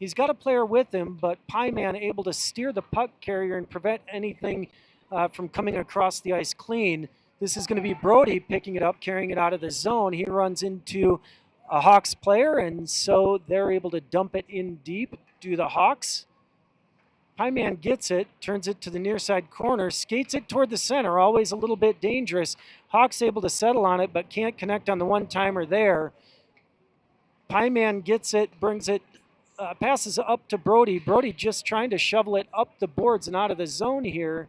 He's got a player with him, but Pieman able to steer the puck carrier and prevent anything from coming across the ice clean. This is going to be Brody picking it up, carrying it out of the zone. He runs into a Hawks player, and so they're able to dump it in deep. Do the Hawks. Pieman gets it, turns it to the near side corner, skates it toward the center, always a little bit dangerous. Hawks able to settle on it, but can't connect on the one-timer there. Pieman gets it, brings it, passes up to Brody. Brody just trying to shovel it up the boards and out of the zone here.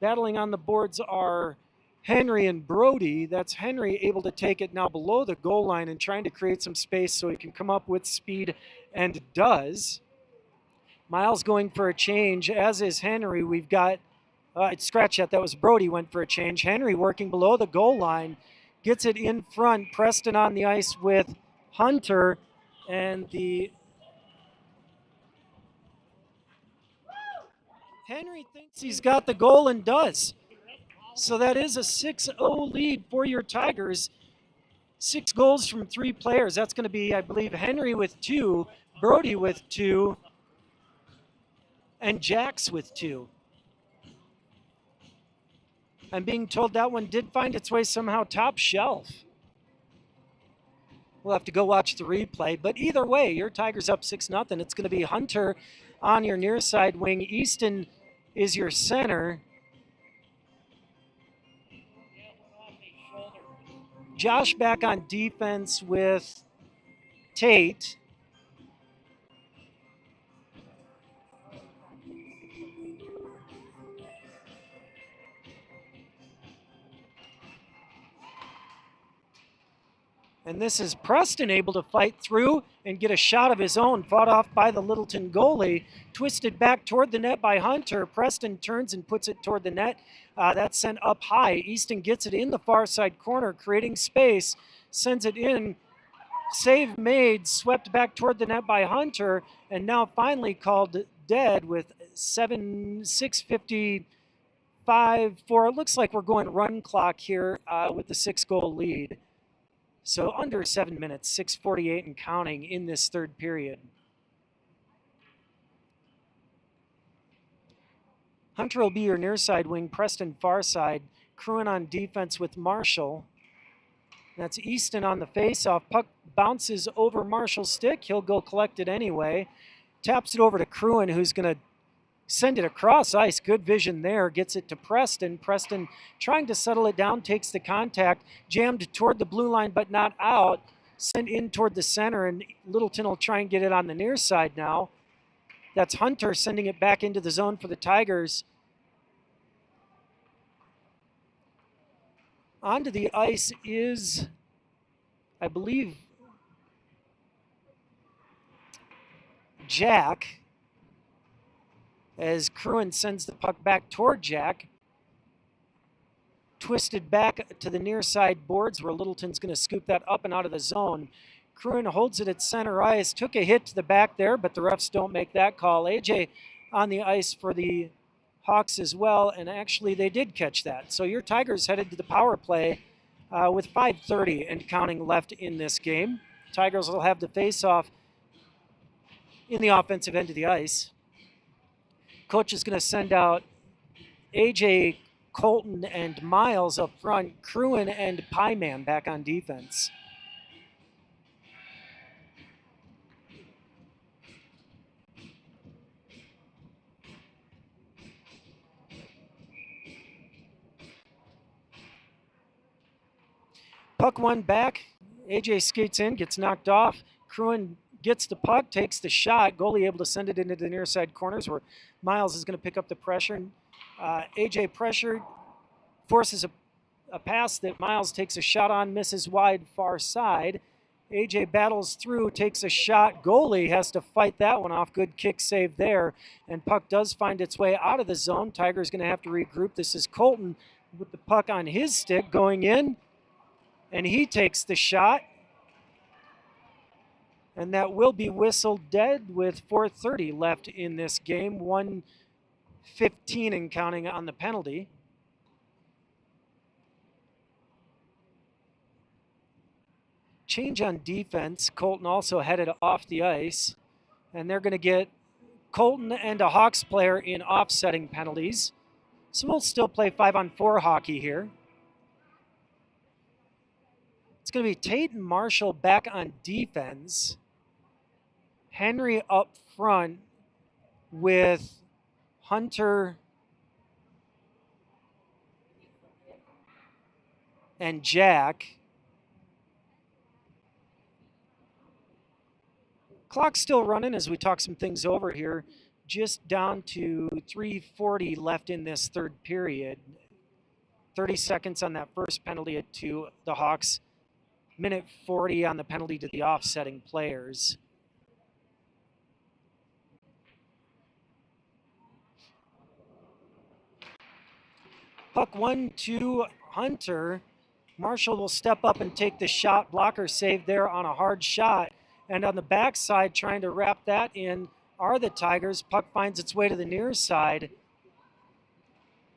Battling on the boards are Henry and Brody. That's Henry able to take it now below the goal line and trying to create some space so he can come up with speed, and does. Miles going for a change, as is Henry. We've got, scratch that was Brody went for a change. Henry working below the goal line, gets it in front. Preston on the ice with Hunter, and the Henry thinks he's got the goal and does. So that is a 6-0 lead for your Tigers. 6 goals from 3 players. That's going to be, I believe, Henry with 2, Brody with 2, and Jax with 2. I'm being told that one did find its way somehow top shelf. We'll have to go watch the replay. But either way, your Tigers up 6-0. It's going to be Hunter on your near side wing. Easton is your center. Josh back on defense with Tate. And this is Preston able to fight through and get a shot of his own, fought off by the Littleton goalie, twisted back toward the net by Hunter. Preston turns and puts it toward the net. That's sent up high. Easton gets it in the far side corner, creating space, sends it in. Save made, swept back toward the net by Hunter, and now finally called dead with 6:55 for, it looks like we're going run clock here with the 6-goal lead. So under 7 minutes, 6:48 and counting in this third period. Hunter will be your near side wing, Preston far side. Crewing on defense with Marshall. That's Easton on the face-off. Puck bounces over Marshall's stick. He'll go collect it anyway. Taps it over to Crewin, who's going to send it across ice. Good vision there. Gets it to Preston. Preston trying to settle it down, takes the contact, jammed toward the blue line but not out. Sent in toward the center, and Littleton will try and get it on the near side now. That's Hunter sending it back into the zone for the Tigers. Onto the ice is, I believe, Jack, as Crewin sends the puck back toward Jack. Twisted back to the near side boards where Littleton's going to scoop that up and out of the zone. Crewin holds it at center ice. Took a hit to the back there, but the refs don't make that call. AJ on the ice for the Hawks as well, and actually they did catch that. So your Tigers headed to the power play with 5:30 and counting left in this game. Tigers will have the face-off in the offensive end of the ice. Coach is going to send out AJ, Colton, and Miles up front. Crewin and Pieman back on defense. Puck one back. AJ skates in, gets knocked off. Crewin gets the puck, takes the shot. Goalie able to send it into the near side corners where Miles is going to pick up the pressure. AJ pressured, forces a pass that Miles takes a shot on, misses wide far side. AJ battles through, takes a shot. Goalie has to fight that one off. Good kick save there. And puck does find its way out of the zone. Tiger's going to have to regroup. This is Colton with the puck on his stick going in. And he takes the shot. And that will be whistled dead with 4:30 left in this game. 1:15 and counting on the penalty. Change on defense. Colton also headed off the ice. And they're going to get Colton and a Hawks player in offsetting penalties. So we'll still play 5-on-4 hockey here. It's going to be Tate and Marshall back on defense. Henry up front with Hunter and Jack. Clock's still running as we talk some things over here. Just down to 3:40 left in this third period. 30 seconds on that first penalty to the Hawks. Minute 40 on the penalty to the offsetting players. Puck 1-2 Hunter. Marshall will step up and take the shot. Blocker save there on a hard shot. And on the backside, trying to wrap that in, are the Tigers. Puck finds its way to the near side.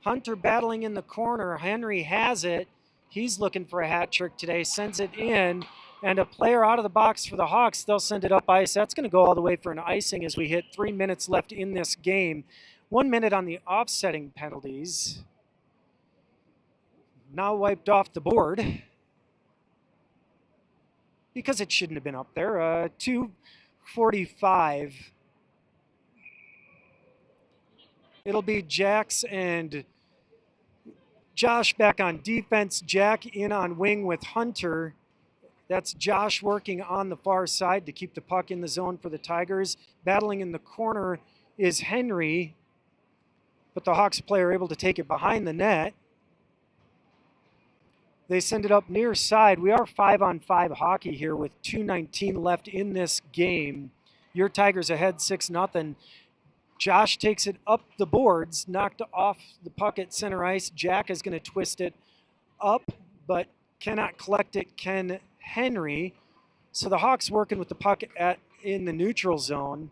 Hunter battling in the corner. Henry has it. He's looking for a hat trick today. Sends it in. And a player out of the box for the Hawks. They'll send it up ice. That's going to go all the way for an icing as we hit 3 minutes left in this game. 1 minute on the offsetting penalties. Now wiped off the board. Because it shouldn't have been up there. 2:45. It'll be Jax and Josh back on defense. Jack in on wing with Hunter. That's Josh working on the far side to keep the puck in the zone for the Tigers. Battling in the corner is Henry, but the Hawks player able to take it behind the net. They send it up near side. We are 5-on-5 hockey here with 2:19 left in this game. Your Tigers ahead 6-0. Josh takes it up the boards, knocked off the puck at center ice. Jack is going to twist it up, but cannot collect it. Can Henry. So the Hawks working with the puck in the neutral zone.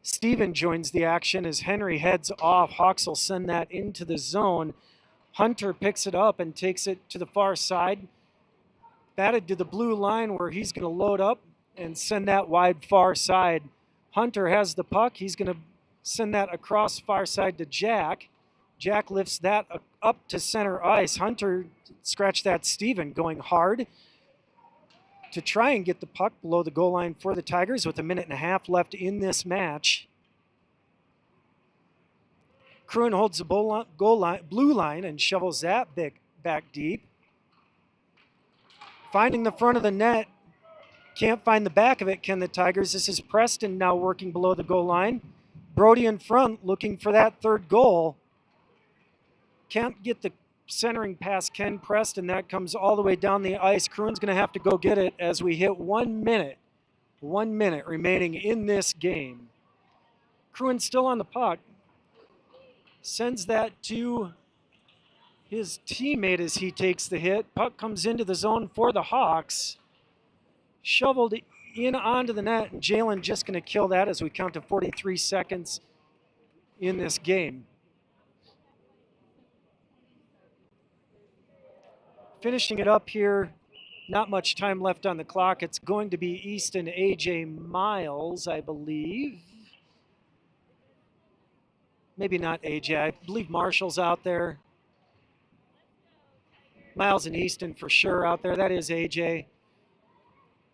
Steven joins the action as Henry heads off. Hawks will send that into the zone. Hunter picks it up and takes it to the far side. Batted to the blue line where he's going to load up and send that wide far side. Hunter has the puck. He's going to send that across far side to Jack. Jack lifts that up to center ice. Hunter scratched that Steven going hard to try and get the puck below the goal line for the Tigers with 1.5 minutes left in this match. Kruin holds the blue line and shovels that back deep. Finding the front of the net. Can't find the back of it, can the Tigers. This is Preston now working below the goal line. Brody in front looking for that third goal. Can't get the centering past Ken Preston. That comes all the way down the ice. Kruin's going to have to go get it as we hit 1 minute. 1 minute remaining in this game. Kruin still on the puck. Sends that to his teammate as he takes the hit. Puck comes into the zone for the Hawks. Shoveled in onto the net. And Jalen just going to kill that as we count to 43 seconds in this game. Finishing it up here. Not much time left on the clock. It's going to be Easton A.J. Miles, I believe. Maybe not AJ. I believe Marshall's out there. Miles and Easton for sure out there. That is AJ.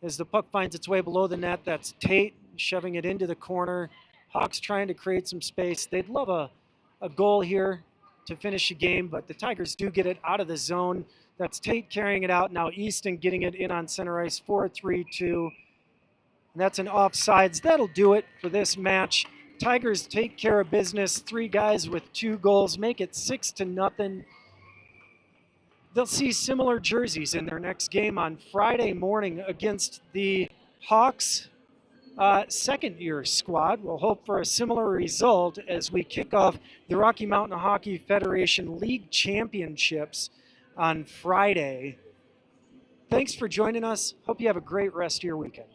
As the puck finds its way below the net, that's Tate shoving it into the corner. Hawks trying to create some space. They'd love a goal here to finish the game, but the Tigers do get it out of the zone. That's Tate carrying it out. Now Easton getting it in on center ice. 4-3-2. And that's an offsides. That'll do it for this match. Tigers take care of business. 3 guys with 2 goals, make it 6-0. They'll see similar jerseys in their next game on Friday morning against the Hawks second-year squad. We'll hope for a similar result as we kick off the Rocky Mountain Hockey Federation League Championships on Friday. Thanks for joining us. Hope you have a great rest of your weekend.